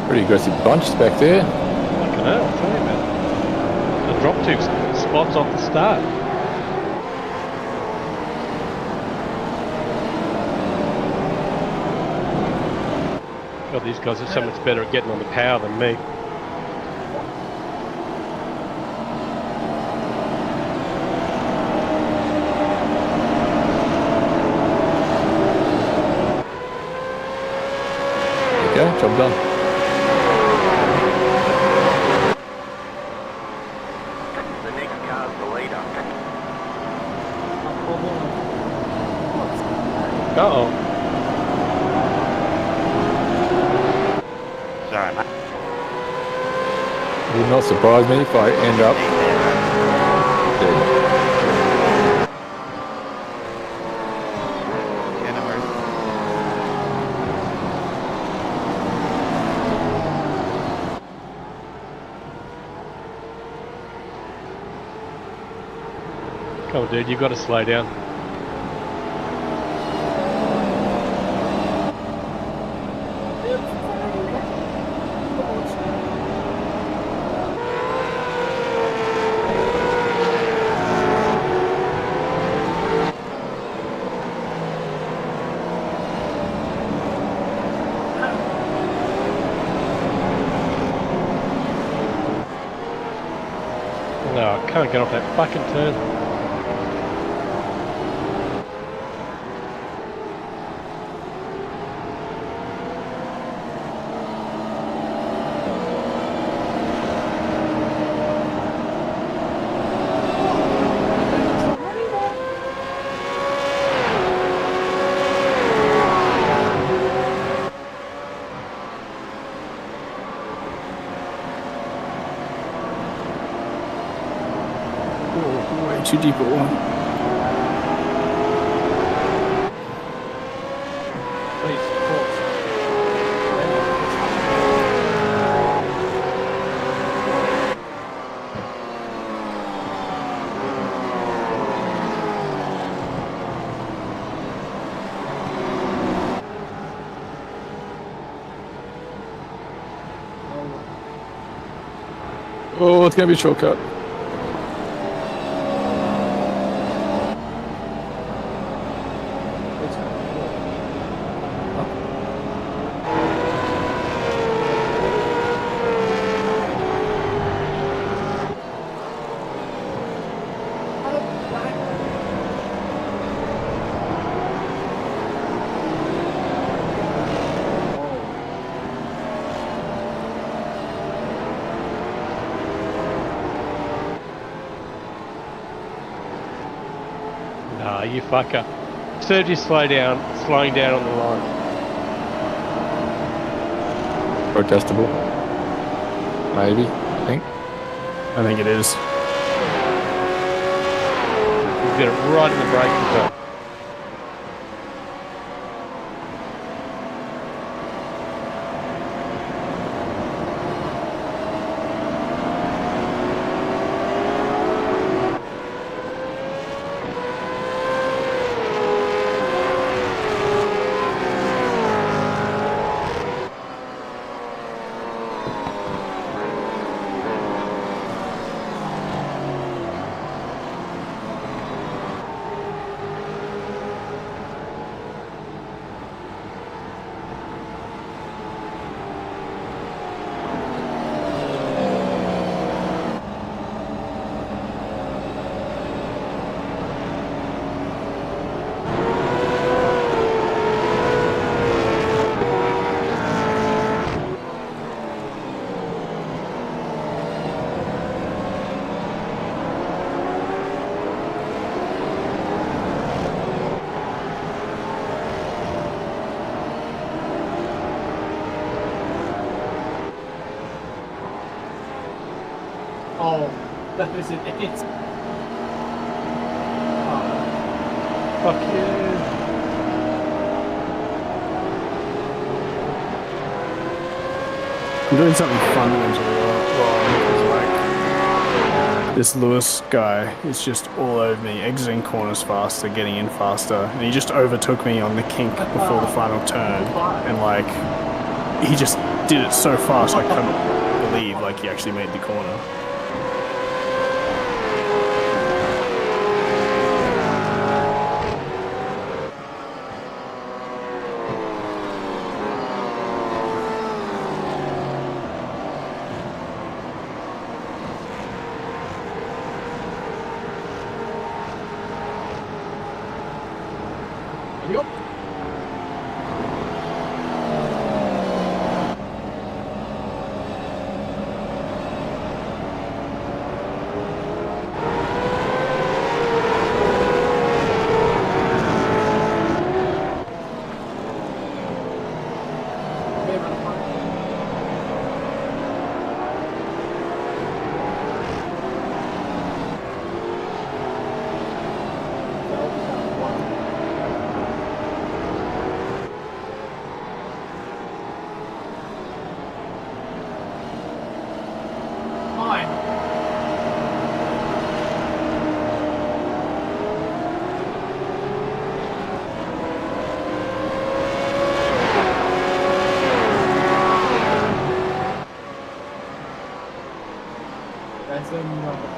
Pretty aggressive bunch back there. Fucking hell, I'll tell you about it. I dropped 2 spots off the start. God, these guys are so much better at getting on the power than me. There you go, job done. The next car's the leader. Uh-oh. Sorry, mate. It would not surprise me if I end up dead. Yeah, no worries. Come on, dude, you've got to slow down. No, I can't get off that fucking turn. too deep at one. Please, pause. Oh, it's going to be a shortcut. Nah, you fucker. Serge is slowing down on the line. Protestable. Maybe, I think. I think it is. He's got it right in the braking zone. Oh, that is it. It's. Fuck yeah. I'm doing something fundamentally wrong because, like, this Lewis guy is just all over me, exiting corners faster, getting in faster, and he just overtook me on the kink before the final turn, and, like, he just did it so fast I couldn't believe, like, he actually made the corner. Yup. That's enough.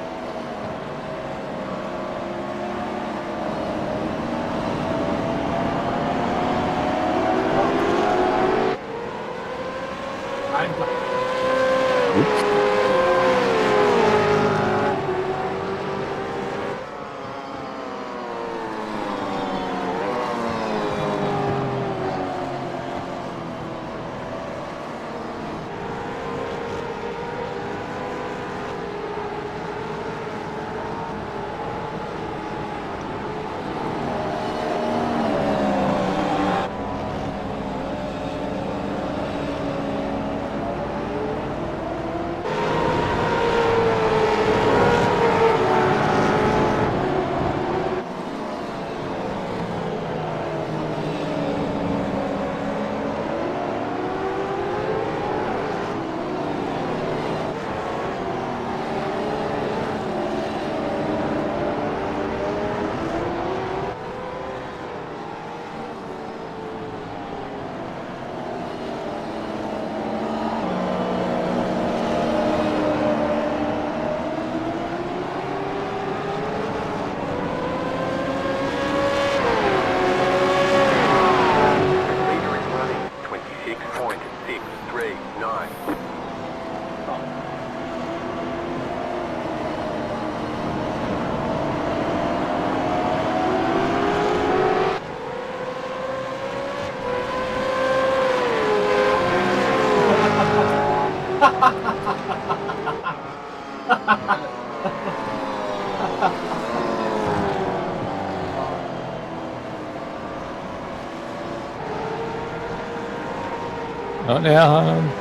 Not now, hon.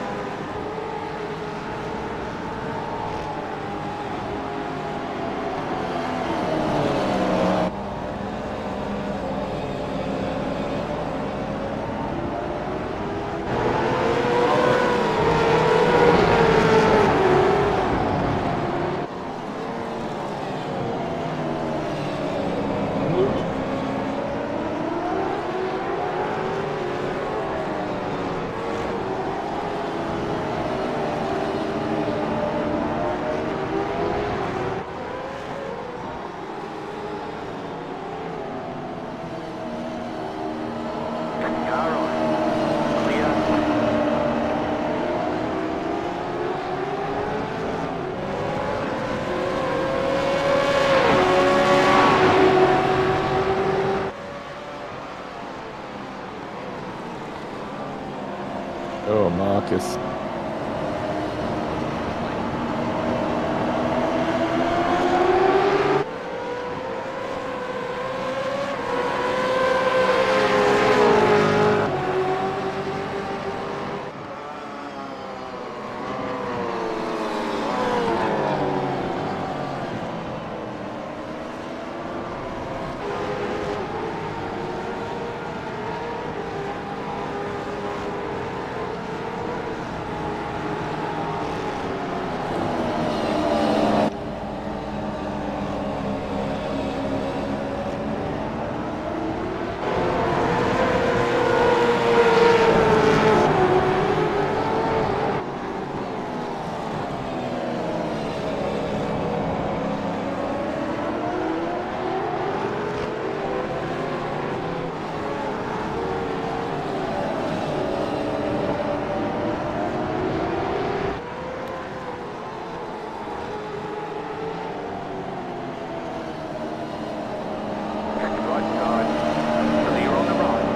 Car on. Clear. Oh, Marcus. Right side. Clear on the right.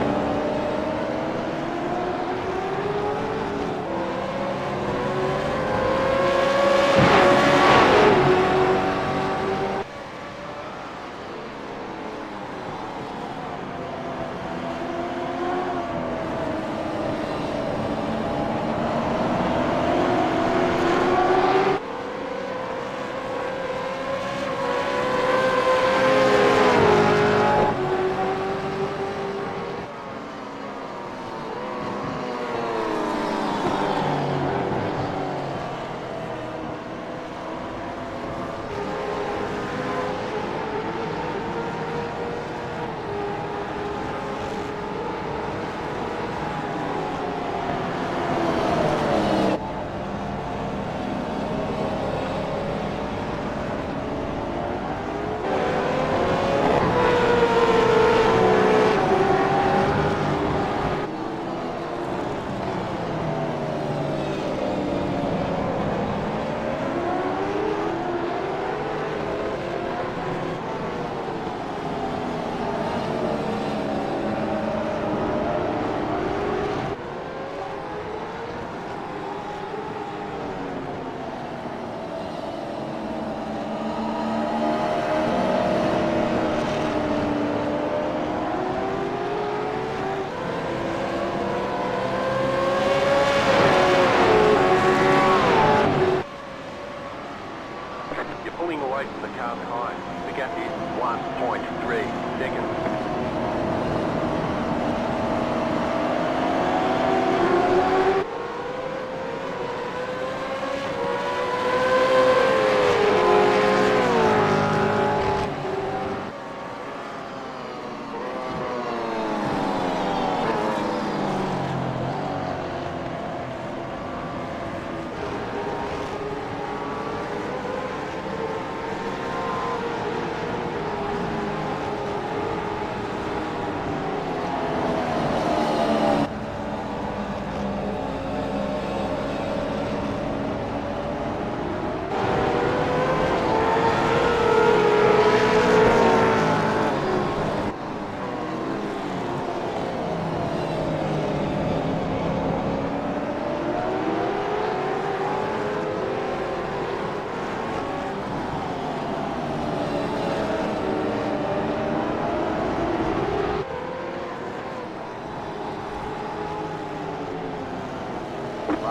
You're pulling away from the car behind. The gap is 1.3 seconds.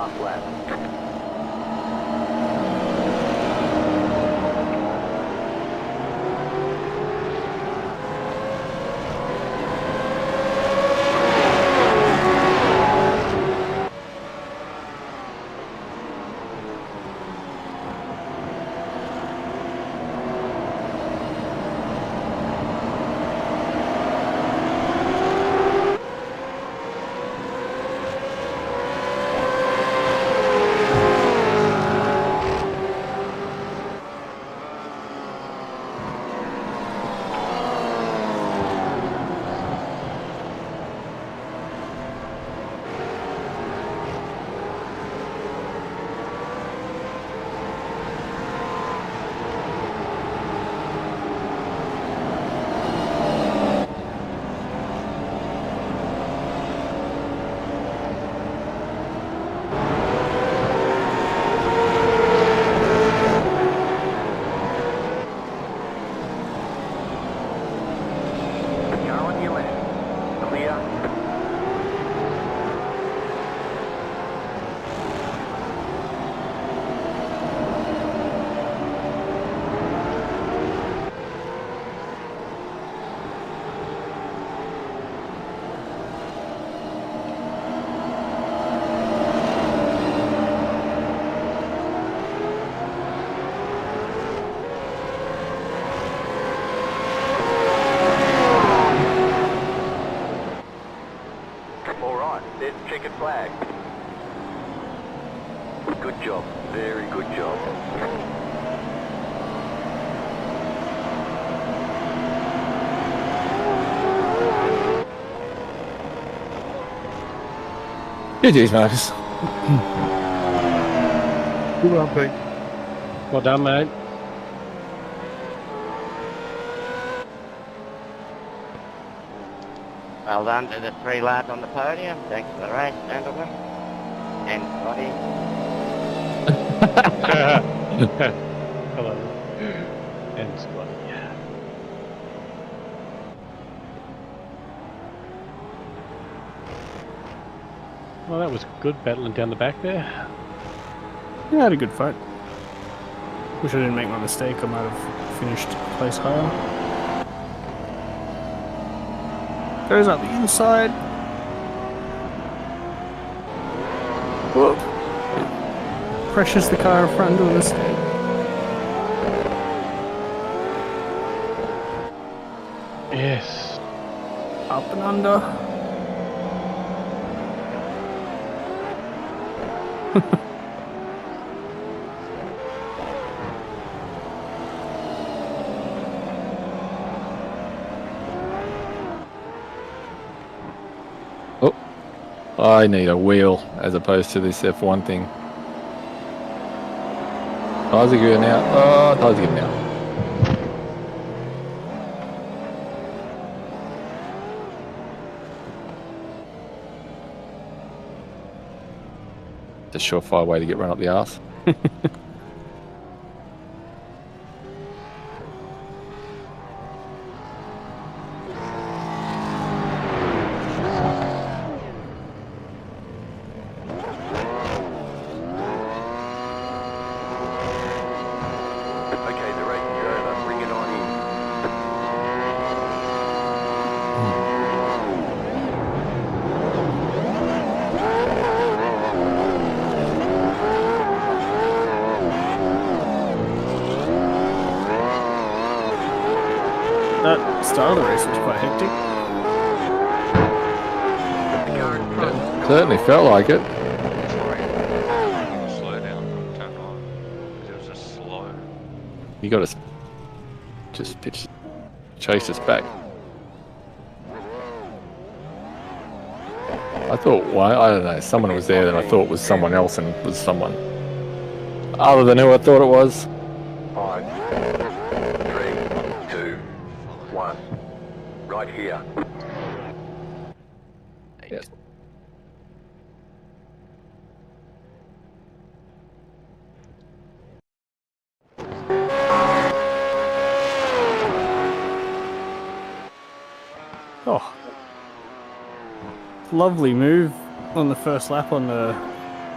last lap. There's the checkered flag. Good job. Very good job. GG's, Marcus. Good on, Pete. Well done, mate. Well done to the 3 lads on the podium. Thanks for the race, gentlemen. And Scotty. Hello. And Scotty. Well, that was good battling down the back there. Yeah, I had a good fight. Wish I didn't make my mistake. I might have finished a place higher. Goes up the inside. Whoop. Pressures the car in front of a mistake. Yes. Up and under. Oh, I need a wheel as opposed to this F1 thing. Tires are good now. Oh, tires are good now. It's a surefire way to get run up the arse. Okay, the race is over. Bring it on in. That start of the race was quite hectic. The car in front. Certainly felt like it. Sorry. Slow down from turn on. Because it was just slow. You got to just chase us back. I thought, why? I don't know. Someone was there that I thought was someone else and was someone other than who I thought it was. 5, 3, 2, 1. Right here. Yes. Oh. Lovely move on the first lap on the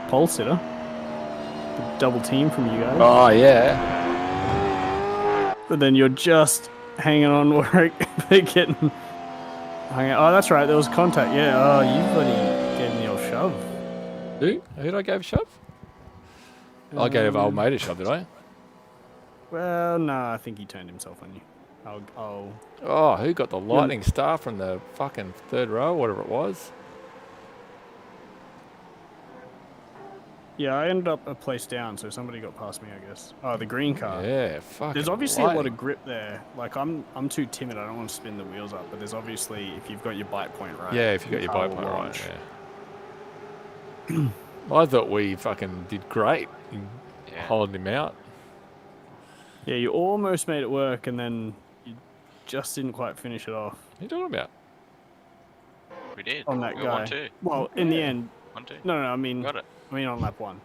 pole sitter. The double team from you guys. Oh, yeah. But then you're just hanging on where they're getting... Oh, that's right. There was contact. Yeah. Oh, you bloody gave me the old shove. Who did I give a shove? I gave old mate a shove, did I? Well, no, I think he turned himself on you. Oh, who got the lightning star from the fucking third row, whatever it was? Yeah, I ended up a place down, so somebody got past me, I guess. Oh, the green car. Yeah, fuck. There's obviously a lot of grip there. Like, I'm too timid. I don't want to spin the wheels up, but there's obviously, if you've got your bite point right. Yeah, if you got your bite point right, yeah. I thought we fucking did great in holding him out. Yeah, you almost made it work, and then you just didn't quite finish it off. What are you talking about? We did. On that we guy. Won 2. Well, in the end. 1-2. No, I mean, Got it. I mean on lap 1.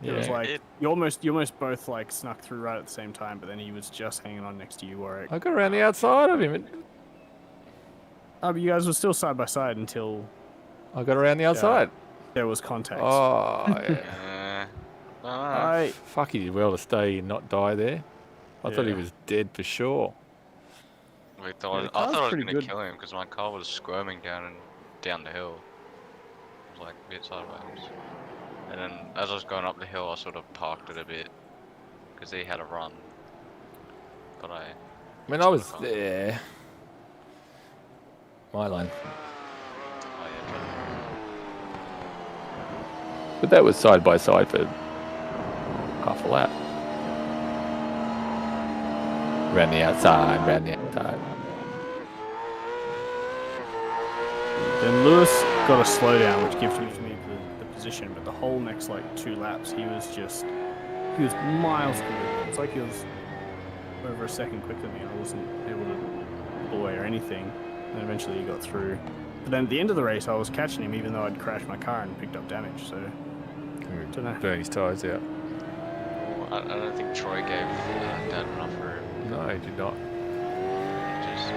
Yeah. It was like you almost both like snuck through right at the same time, but then he was just hanging on next to you, Warwick. I got around the outside of him. But you guys were still side by side until I got around the outside. There was contact. Oh, yeah. Fuck, he did well to stay and not die there. I thought he was dead for sure. I thought I was going to kill him because my car was squirming down the hill. It was like a bit sideways. And then as I was going up the hill, I sort of parked it a bit because he had a run. But I mean, I was there. My line. Oh, yeah, but that was side by side for half a lap. Round the outside, round the outside. Then Lewis got a slowdown, which gives me the position, but the whole next like 2 laps, he was miles quicker. It's like he was over a second quicker than me. I wasn't able to pull away or anything, and eventually he got through. But then at the end of the race, I was catching him, even though I'd crashed my car and picked up damage. So, I don't know. Burn his tyres out. Well, I don't think Troy gave Dad enough room. No, he did not. Just...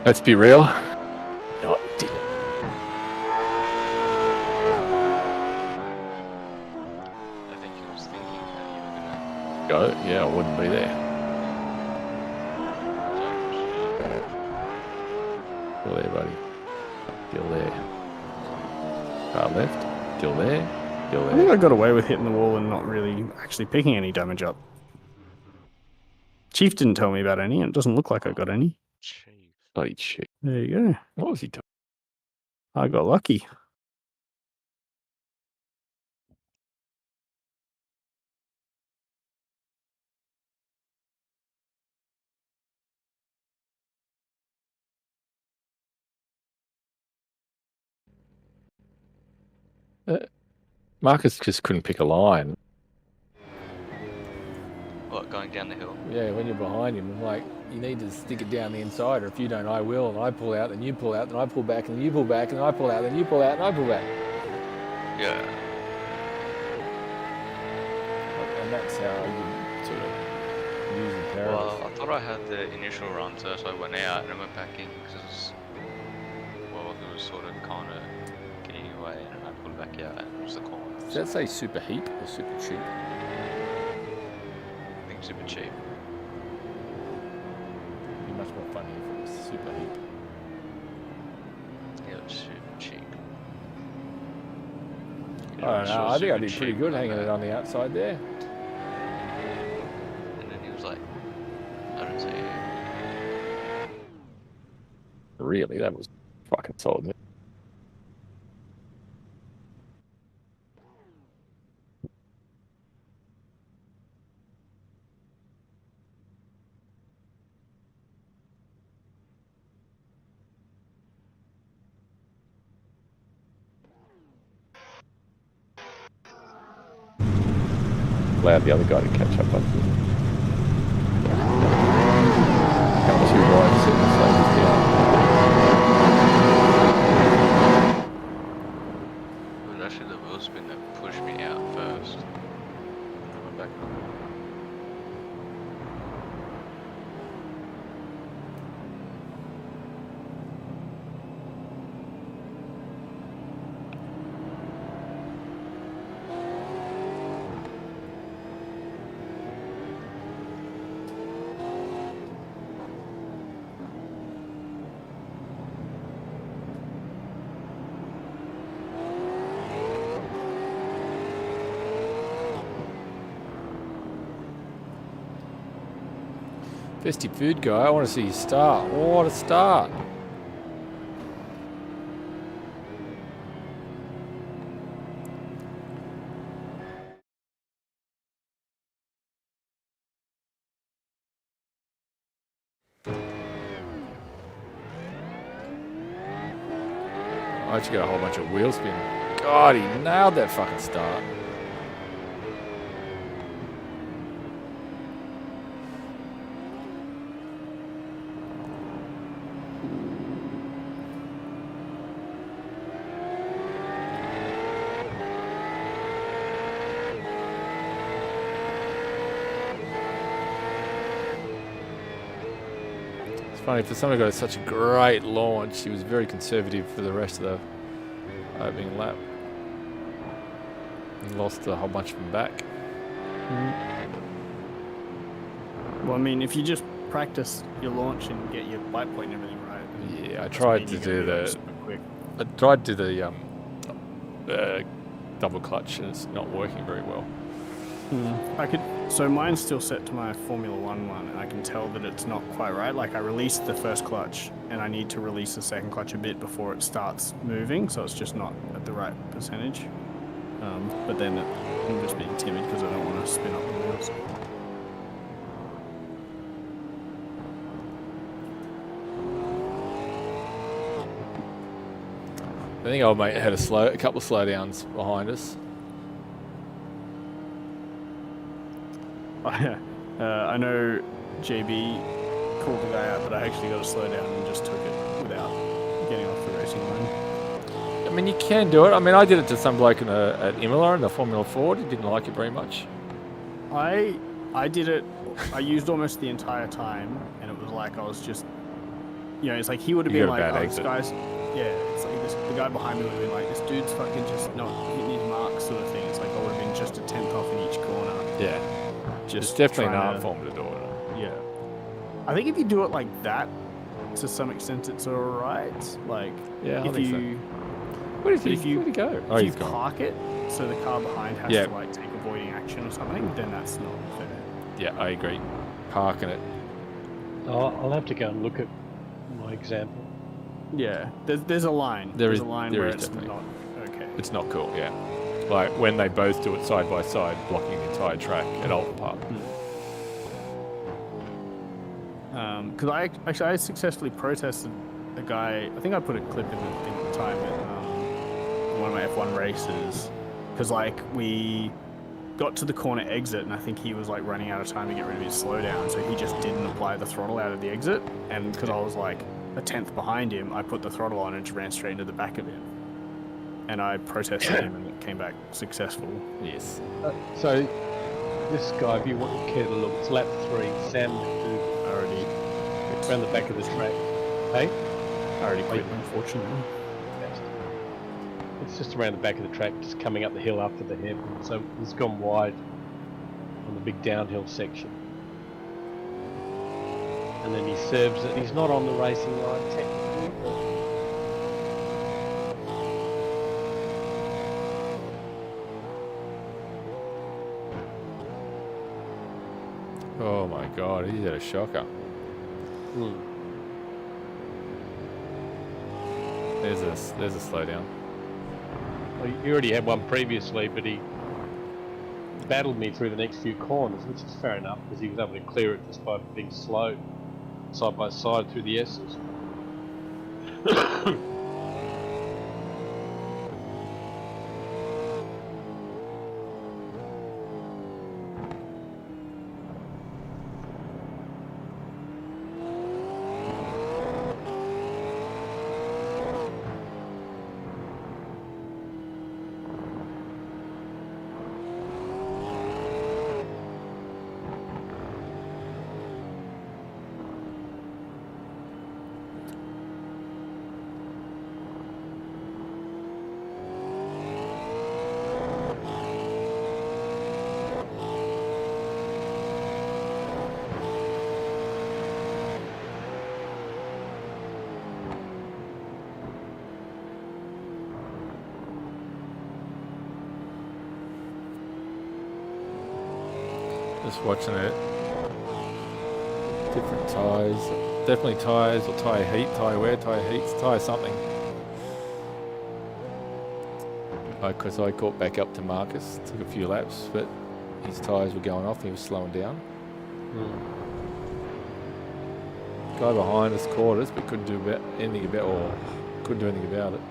Let's be real. No, he didn't. I think he was thinking that you were gonna go. Yeah, I wouldn't be there. Still there, buddy. Still there. Car left. Still there. Still there. I think I got away with hitting the wall and not really actually picking any damage up. Chief didn't tell me about any, and it doesn't look like I got any. Chief. Bloody shit. There you go. What was he doing? I got lucky. Marcus just couldn't pick a line. What, going down the hill? Yeah, when you're behind him, like, you need to stick it down the inside, or if you don't, I will, and I pull out, then you pull out, then I pull back, and you pull back, and I pull out, then you pull out, and I pull back. Yeah. And that's how you sort of use the power. Well, I thought I had the initial run, so I went out and I went back in because it was sort of kind of getting away, and I pulled back out, and it was the corner. Does that say super heap or super cheap? I think super cheap. It'd be much more funny if it was super heap. Yeah, it was super cheap. I don't know, I think I did pretty good hanging it on the outside there. And then he was like, I don't see you. Really, that was fucking solid. Allowed the other guy to catch up. I think. Come 2 wide, sitting the same down. It was actually the wheel spin that pushed me out first. I went back on. Festive food guy, I want to see you start. What a start. I actually got a whole bunch of wheel spin. God, he nailed that fucking start. It's funny, for someone who got such a great launch, he was very conservative for the rest of the opening lap. He lost a whole bunch of them back. Well, I mean, if you just practice your launch and get your bite point and everything right. Yeah, I tried to do the double clutch, and it's not working very well. So mine's still set to my Formula 1 one, and I can tell that it's not quite right. Like, I released the first clutch, and I need to release the second clutch a bit before it starts moving, so it's just not at the right percentage. But then I'm just being timid because I don't want to spin up the wheels. I think old mate had a couple of slowdowns behind us. I know JB called the guy out, but I actually got to slow down and just took it without getting off the racing line. I mean, you can do it. I mean, I did it to some bloke at Imola in the Formula Ford. He didn't like it very much. I did it. I used almost the entire time, and it was like I was just, it's like he would have been like, "Oh, this guy's." Yeah, it's like the guy behind me would have been like, "This dude's fucking just not hitting his marks," sort of thing. It's like I would have been just a 10th off in each corner. Yeah. Just it's definitely an art form to do it. Yeah. I think if you do it like that, to some extent, it's alright. Like, yeah, if you... Where'd he go? If you park it, so the car behind has to like take avoiding action or something, then that's not fair. Yeah, I agree. Parking it. I'll have to go and look at my example. Yeah, there's a line. There's a line where it's not okay. It's not cool, yeah. Like when they both do it side by side, blocking the entire track at Alton Park. Because I successfully protested a guy. I think I put a clip in the thing at the time at one of my F1 races. Because like we got to the corner exit, and I think he was like running out of time to get rid of his slowdown, so he just didn't apply the throttle out of the exit. And because I was like a 10th behind him, I put the throttle on and just ran straight into the back of him. And I protested him, and it came back successful. Yes. So, this guy, if you care to look, it's lap 3, Sam already around the back of the track. Hey? I already quit, unfortunately. It's just around the back of the track, just coming up the hill after the hairpin. So, he's gone wide on the big downhill section. And then he serves it. He's not on the racing line technically, but oh my god, he's had a shocker. There's a slowdown. Well, you already had one previously, but he battled me through the next few corners, which is fair enough because he was able to clear it just by being slow side by side through the S's. Just watching it. Different tyres. Definitely tyres or tyre heat, tyre wear, tyre heats, tyre something. Because I caught back up to Marcus, took a few laps, but his tyres were going off, he was slowing down. Guy behind us caught us, but couldn't do anything about it.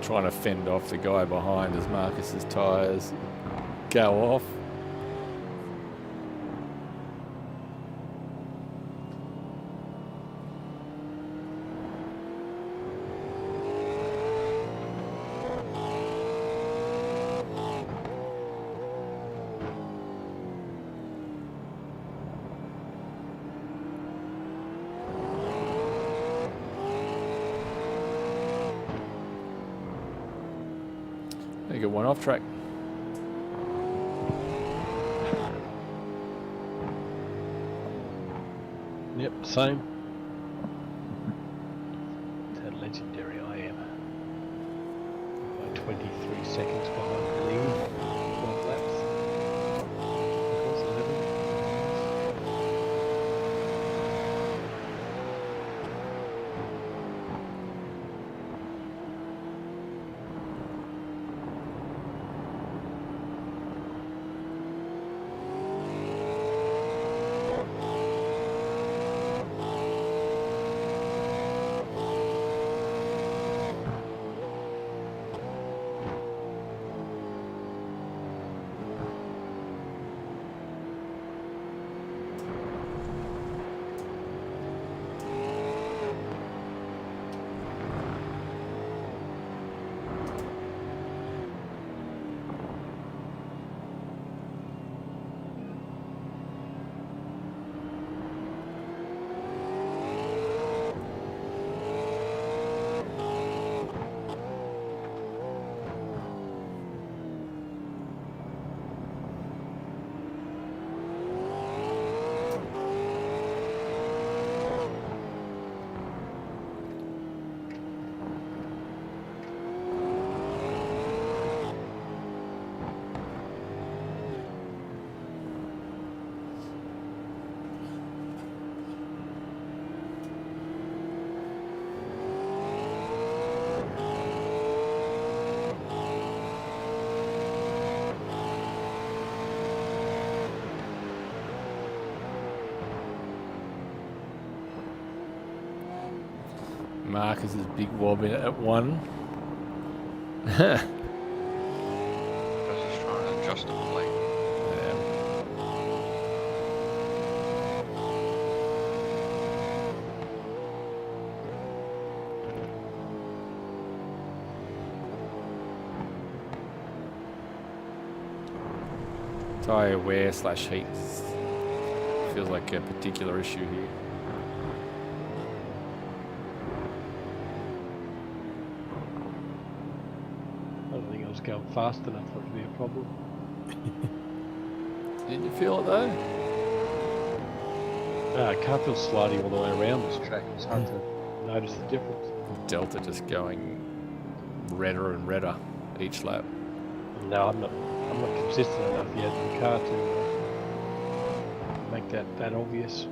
Trying to fend off the guy behind as Marcus's tyres go off. They get one off track. Yep, same. How legendary I am. By 23 seconds behind the lead. 12 laps. Of course, 11. Marcus's big wob in it at one. I was just trying to adjust the plate. Tyre wear / heat feels like a particular issue here. I don't think I was going fast enough for it to be a problem. Didn't you feel it though? I can't feel sliding all the way around this track. It's hard to notice the difference. Delta just going redder and redder each lap. No, I'm not consistent enough yet in the car to make that obvious.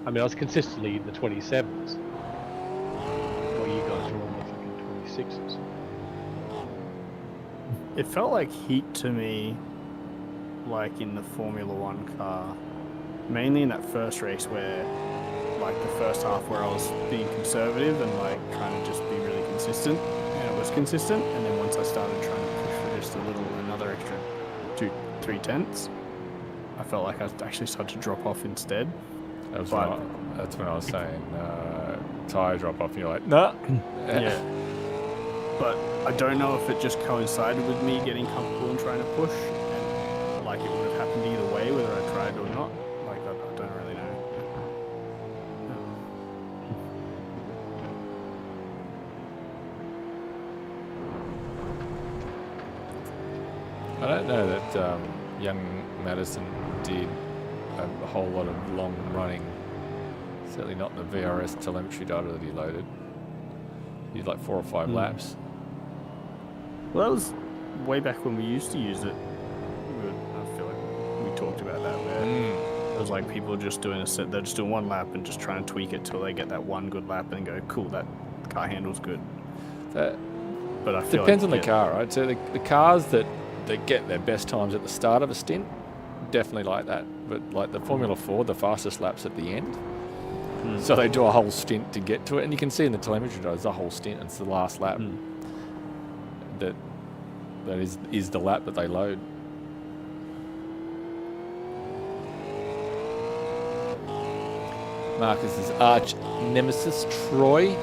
I mean, I was consistently in the 27s. Well, you guys were on the fucking 26s. It felt like heat to me, like in the Formula One car, mainly in that first race where, like the first half where I was being conservative and like trying to just be really consistent, and it was consistent, and then once I started trying to push for just another extra 2-3 tenths, I felt like I actually started to drop off instead. That's when I was saying tyre drop off and you're like, nah. Yeah. But I don't know if it just coincided with me getting comfortable and trying to push, and like it would have happened either way, whether I tried or not. Like I don't really know. I don't know that young Madison did a whole lot of long running. Certainly not in the VRS telemetry data that he loaded. He did like 4 or 5 laps. Well, that was way back when we used to use it. I feel like we talked about that where it was like people just doing they're just doing 1 lap and just trying to tweak it till they get that 1 good lap and go, cool, that car handles good. That but I feel depends like, on the car, right? So the cars that get their best times at the start of a stint, definitely like that. But like the Formula 4, the fastest laps at the end. So they do a whole stint to get to it, and you can see in the telemetry data, it's a whole stint. It's the last lap that is the lap that they load. Marcus's arch nemesis, Troy.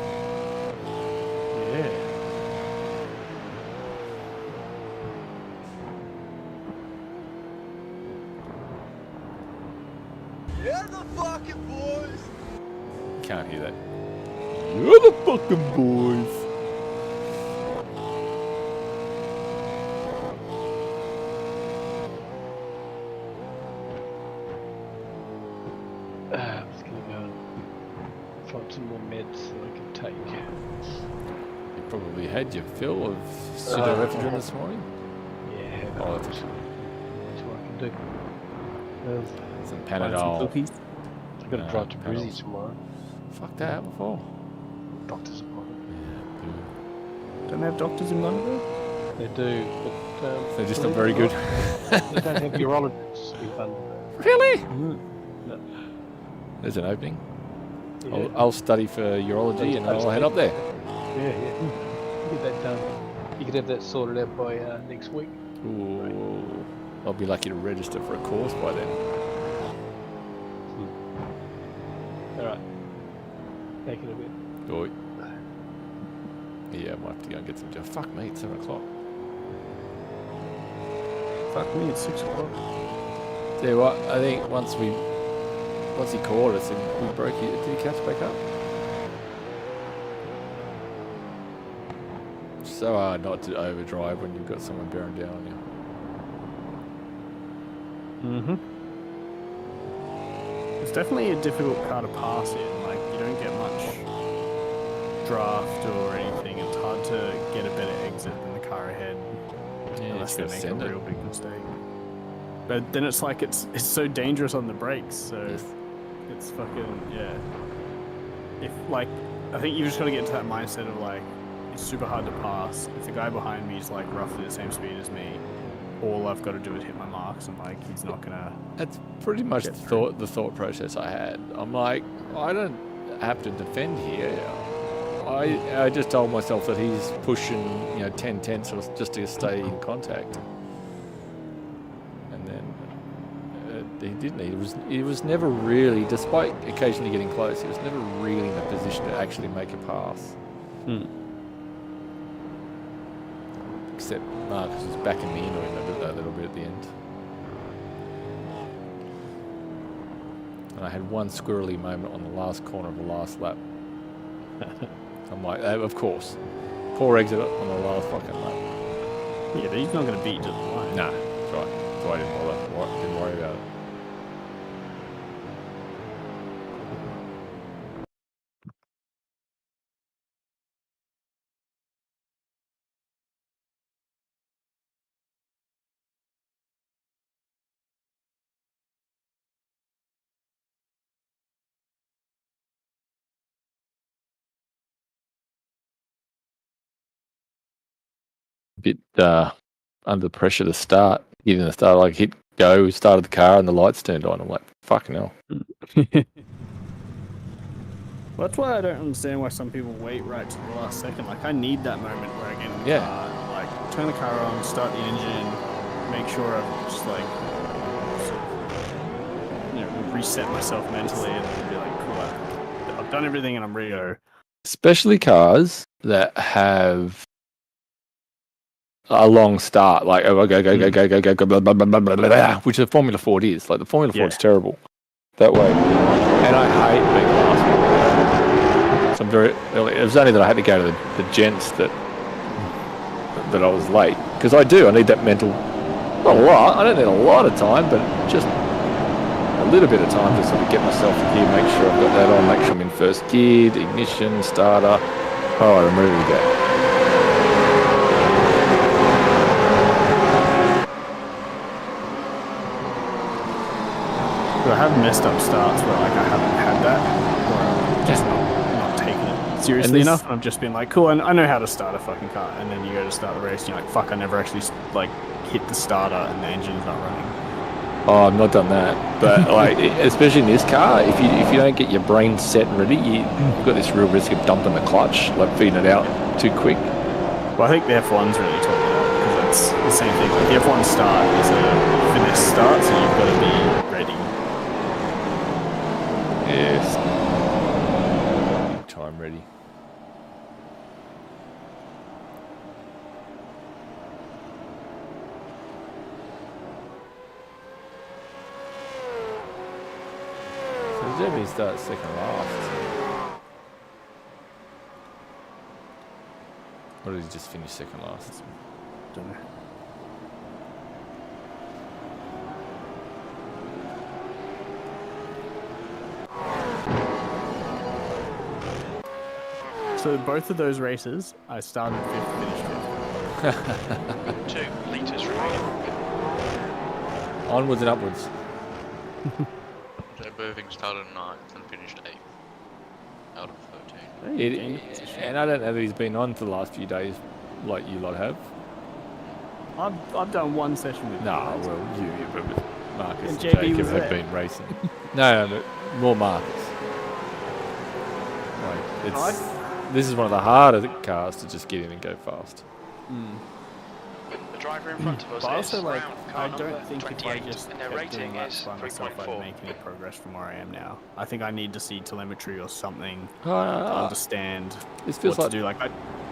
Yeah. Can't hear that. You're the fucking boys. I'm just gonna go and find some more meds that I can take. You probably had your fill of pseudoephedrine this morning. Yeah, Oh, that's what I can do. Some Panadol. I've got to drive to Brizzy tomorrow. Fuck that, what for? Doctor's appointment. Don't they have doctors in London? They do, but They're just not very good. They don't have urologists in London. Really? No. There's an opening. Yeah. I'll study for urology and I'll head up there. Yeah. Get that done. You could have that sorted out by next week. Ooh. I'll be lucky to register for a course by then. Alright. Take it a bit. Oi. Yeah, I might have to go and get some job. Fuck me, it's 7 o'clock. Fuck me, it's 6 o'clock. Tell you what, I think once he called us and we broke it, did he catch back up? So hard not to overdrive when you've got someone bearing down on you. It's definitely a difficult car to pass in. Like, you don't get much draft or anything. It's hard to get a better exit than the car ahead, unless they make a real big mistake. But then it's like it's so dangerous on the brakes. So it's fucking If like, I think you just got to get into that mindset of like, it's super hard to pass. If the guy behind me is like roughly the same speed as me, all I've got to do is hit my marks, and like he's not gonna. That's pretty much the thought process I had. I'm like, I don't have to defend here. I just told myself that he's pushing 10 tenths just to stay in contact, and then he didn't. He was never really, despite occasionally getting close, he was never really in a position to actually make a pass. Except Marcus was backing me into him a little bit at the end. And I had one squirrely moment on the last corner of the last lap. I'm like, of course. Poor exit on the last fucking lap. Yeah, but he's not going to beat you to the line. Nah, that's right. So I didn't bother. Didn't worry about it. Bit under pressure to start. Getting the start, like hit go, started the car and the lights turned on. I'm like, fucking hell. Well, that's why I don't understand why some people wait right to the last second. Like, I need that moment where I get in the car, like, turn the car on, start the engine, make sure I've just, like, sort of, reset myself mentally and then be like, cool, I've done everything, and I'm ready to go. Especially cars that have a long start, like go, blah, blah, blah, blah, blah, blah, which the Formula Ford is. Like the Formula Ford's terrible that way, and I hate being the last one. So I'm very early. It was only that I had to go to the gents that I was late, because I need that mental. Not a lot. I don't need a lot of time, but just a little bit of time to sort of get myself in here, make sure I've got that on, make sure I'm in first gear, the ignition, starter. All right, I'm ready to go. I have messed up starts where like I haven't had that, or I'm just not taking it seriously enough. And I've just been like, cool, I know how to start a fucking car, and then you go to start the race, and you're like, fuck, I never actually like hit the starter, and the engine's not running. Oh, I've not done that, but like, especially in this car, if you don't get your brain set and ready, you've got this real risk of dumping the clutch, like feeding it out too quick. Well, I think the F1's really taught me that, because it's the same thing. Like the F1 start is a finesse start, so you've got to be ready. Yes. Time ready. So Jimmy starts second last. Or did he just finish second last? Don't know. So both of those races, I started 5th, finished 5th. 2 litres remaining. Onwards and upwards. Joe Burving started 9th and finished 8th out of 13. And I don't know that he's been on for the last few days like you lot have. I've done one session with Nah, well, you but with Marcus and JB Jacob was have there. been racing. No, but more Marcus. Like, this is one of the harder cars to just get in and go fast. The driver in front of us But is also, like, round I car don't number think if I 28, just and their kept rating doing that is by myself, I'd 3.4. make any progress from where I am now. I think I need to see telemetry or something to Uh, understand this feels what like to do. Like,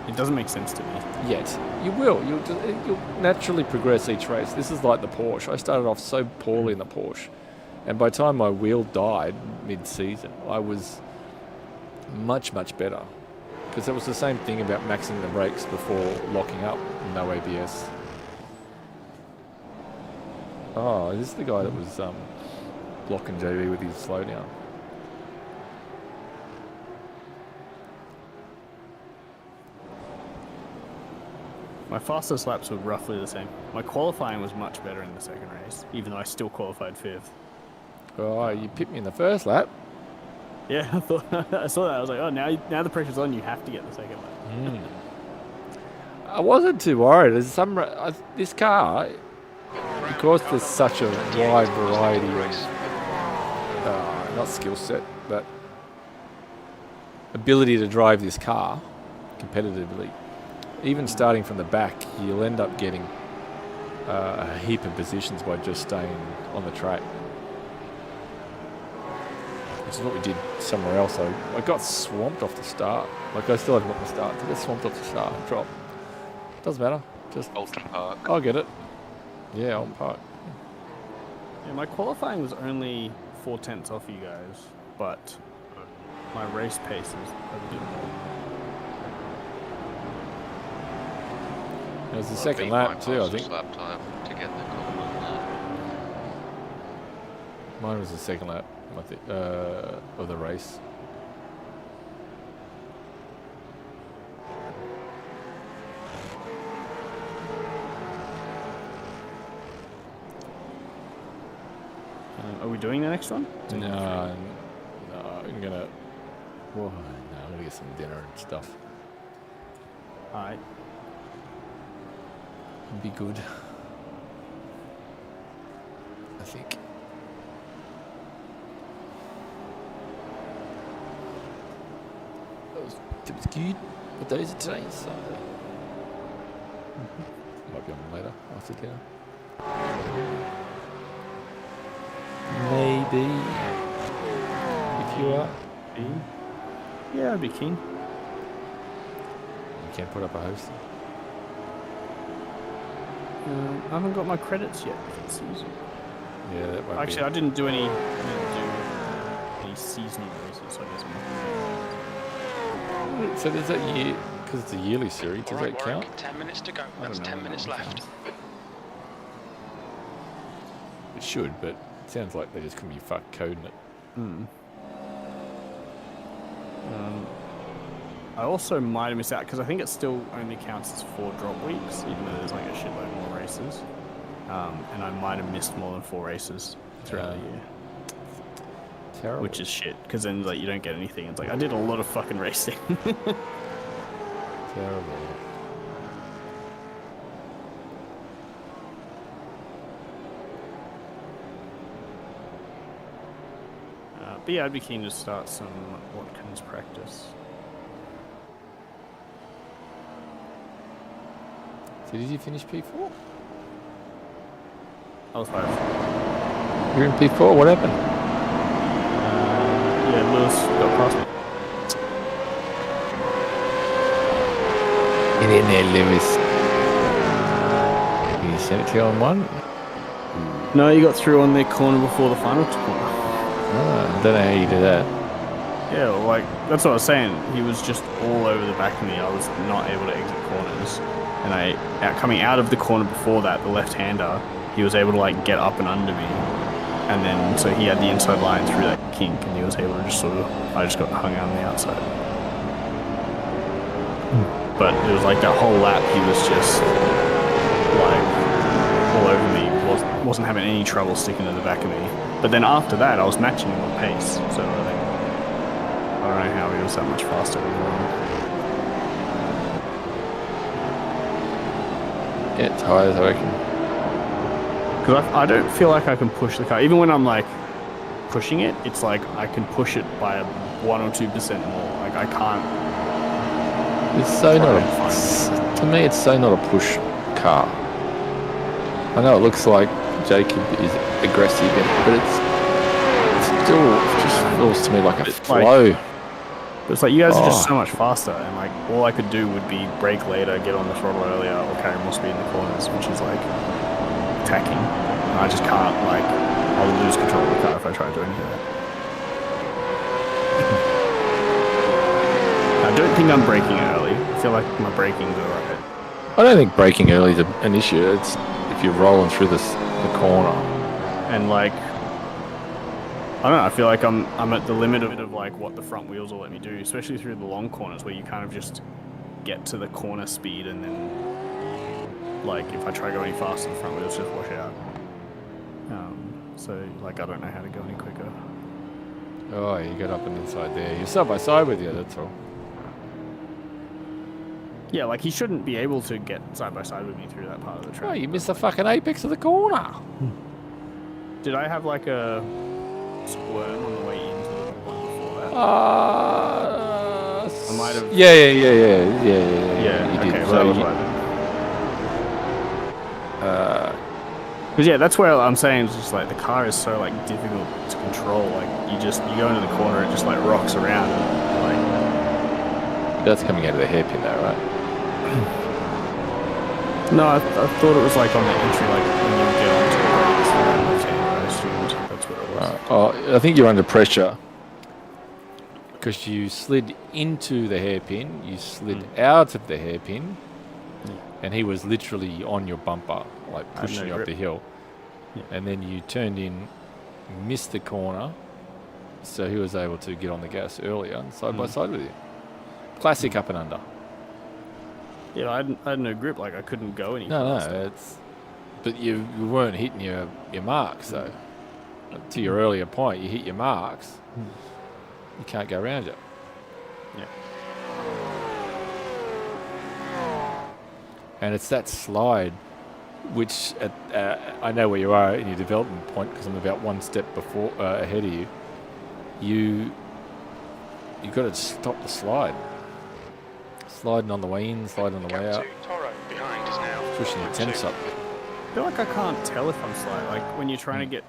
it doesn't make sense to me. yet. You will. You'll naturally progress each race. This is like the Porsche. I started off so poorly in the Porsche, and by the time my wheel died mid-season, I was much, much better. Because it was the same thing about maxing the brakes before locking up. No ABS. Oh, is this the guy that was blocking JB with his slowdown? My fastest laps were roughly the same. My qualifying was much better in the second race, even though I still qualified 5th. Oh, you pipped me in the first lap. Yeah, I saw that. I was like, oh, now the pressure's on. You have to get the second lap. I wasn't too worried. There's this car, because there's such a wide variety of, not skill set, but ability to drive this car competitively. Even starting from the back, you'll end up getting a heap of positions by just staying on the track. Which is what we did somewhere else. I got swamped off the start. Like, I still haven't got the start. I get swamped off the start and drop. Doesn't matter. Just Alton Park. I'll get it. Yeah, Alton Park. Yeah, my qualifying was only 4/10 off you guys, but my race pace is a bit more. It was the second lap too, I think. Lap time to get the call. Mine was the second lap, I think, of the race. Are we doing the next one? No, I'm gonna. Whoa, no, I'm gonna get some dinner and stuff. Alright. Be good. I think. It was good. What day is it today? So. Might be on later after dinner. Maybe. If you are. Yeah, I'd be keen. You can put up a hosting. I haven't got my credits yet for the season. Yeah, that won't Actually, be I didn't do any seasonal races, so I guess I'm not. So does that year, because it's a yearly series, does Alright, that count? Warwick, 10 minutes to go. I That's don't know, 10 minutes that left. counts. It should, but it sounds like they just couldn't be fucked coding it. I also might have missed out because I think it still only counts as 4 drop weeks, even though there's like a shitload more races. And I might have missed more than 4 races throughout the year, Terrible. which is shit. Because then like you don't get anything. It's like I did a lot of fucking racing. Terrible. But yeah, I'd be keen to start some Watkins practice. So did you finish P4? I was 5. You're in P4, what happened? Yeah, Lewis got past me. Get in there, Lewis. You sent it to you on one? No, you got through on the corner before the final corner. I don't know how you do that. Yeah, well, like, that's what I was saying. He was just all over the back of me. I was not able to exit corners. And coming out of the corner before that, the left-hander, he was able to, like, get up and under me. And then, so he had the inside line through that kink, and he was able to just sort of, I just got hung out on the outside. But it was like that whole lap, he was just, like, all over me. Wasn't having any trouble sticking to the back of me. But then after that, I was matching him on pace. So I don't know how he was that much faster. Yeah, tyres, I reckon. Because I don't feel like I can push the car. Even when I'm like pushing it, it's like I can push it by 1 or 2% more. Like I can't. It's so to me, it's so not a push car. I know it looks like Jacob is aggressive, but it just feels to me like a flow. But it's like you guys are just so much faster, and like all I could do would be brake later, get on the throttle earlier, or carry more speed in the corners, which is like attacking. And I just can't, like, I'll lose control of the car if I try to do anything. I don't think I'm braking early. I feel like my braking's alright. I don't think braking early is an issue. It's if you're rolling through the corner. And like, I don't know, I feel like I'm at the limit of like what the front wheels will let me do, especially through the long corners where you kind of just get to the corner speed and then like if I try going faster, the front wheels just wash out. So like I don't know how to go any quicker. Oh, you got up and inside there. You're side by side with you, that's all. Yeah, like he shouldn't be able to get side by side with me through that part of the track. Oh, you missed the fucking apex of the corner. Did I have like a squirm on the way into the one before that? I might have. Yeah. Yeah. You Okay, did. well, So that was you, right then. Because yeah, that's where I'm saying it's just like the car is so like difficult to control. Like you go into the corner, it just like rocks around. And, like that's coming out of the hairpin though, right? no, I thought it was like on the entry, like when you get onto the brakes. I assumed that's what it was. I think you're under pressure because you slid into the hairpin, you slid out of the hairpin, and he was literally on your bumper, like pushing you up the hill. Yeah. And then you turned in, missed the corner, so he was able to get on the gas earlier and side by side with you. Classic up and under. Yeah, I had no grip. Like I couldn't go any faster. But you weren't hitting your marks though. To your earlier point, you hit your marks. You can't go around it. Yeah. And it's that slide, which I know where you are in your development point because I'm about one step ahead of you. You've got to stop the slide. Sliding on the way in, sliding on the way out. Behind is now Pushing the temps up. I feel like I can't tell if I'm sliding. Like when you're trying to get,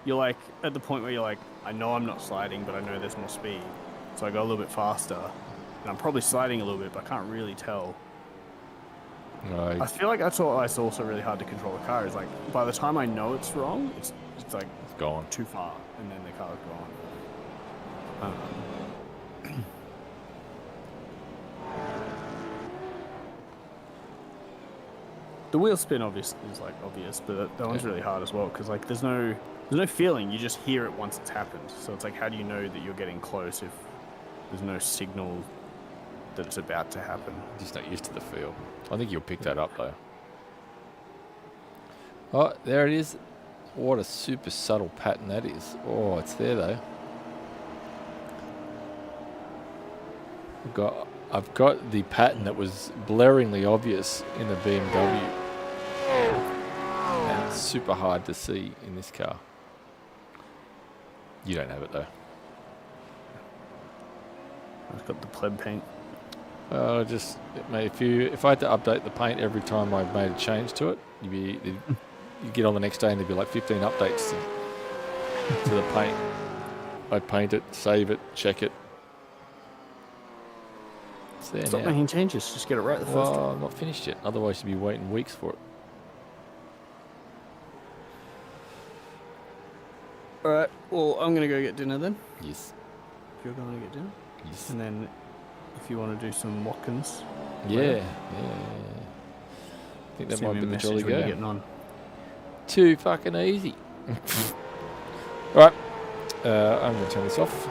you're like at the point where you're like, I know I'm not sliding, but I know there's more speed. So I go a little bit faster. And I'm probably sliding a little bit, but I can't really tell. Right. I feel like that's why it's also really hard to control the car. Is like by the time I know it's wrong, it's like It's gone. too far, and then the car's gone. The wheel spin obviously is like obvious, but that one's really hard as well because like there's no feeling. You just hear it once it's happened. So it's like, how do you know that you're getting close if there's no signal that it's about to happen? Just not used to the feel. I think you'll pick that up though. Oh, there it is. What a super subtle pattern that is. Oh, it's there though. I've got the pattern that was blaringly obvious in the BMW. And it's super hard to see in this car. You don't have it though. I've got the pleb paint. Just mate, if I had to update the paint every time I made a change to it, you'd get on the next day and there'd be like 15 updates to the paint. I'd paint it, save it, check it. It's there Stop now. making changes. Just get it right the first Well, time. I'm not finished yet. Otherwise, you'd be waiting weeks for it. All right. Well, I'm gonna go get dinner then. Yes. If you're going to get dinner, Yes. and then if you want to do some Watkins, Yeah. I think that send might me be a the message jolly when you're go. getting on. Too fucking easy. Right. I'm going to turn this off.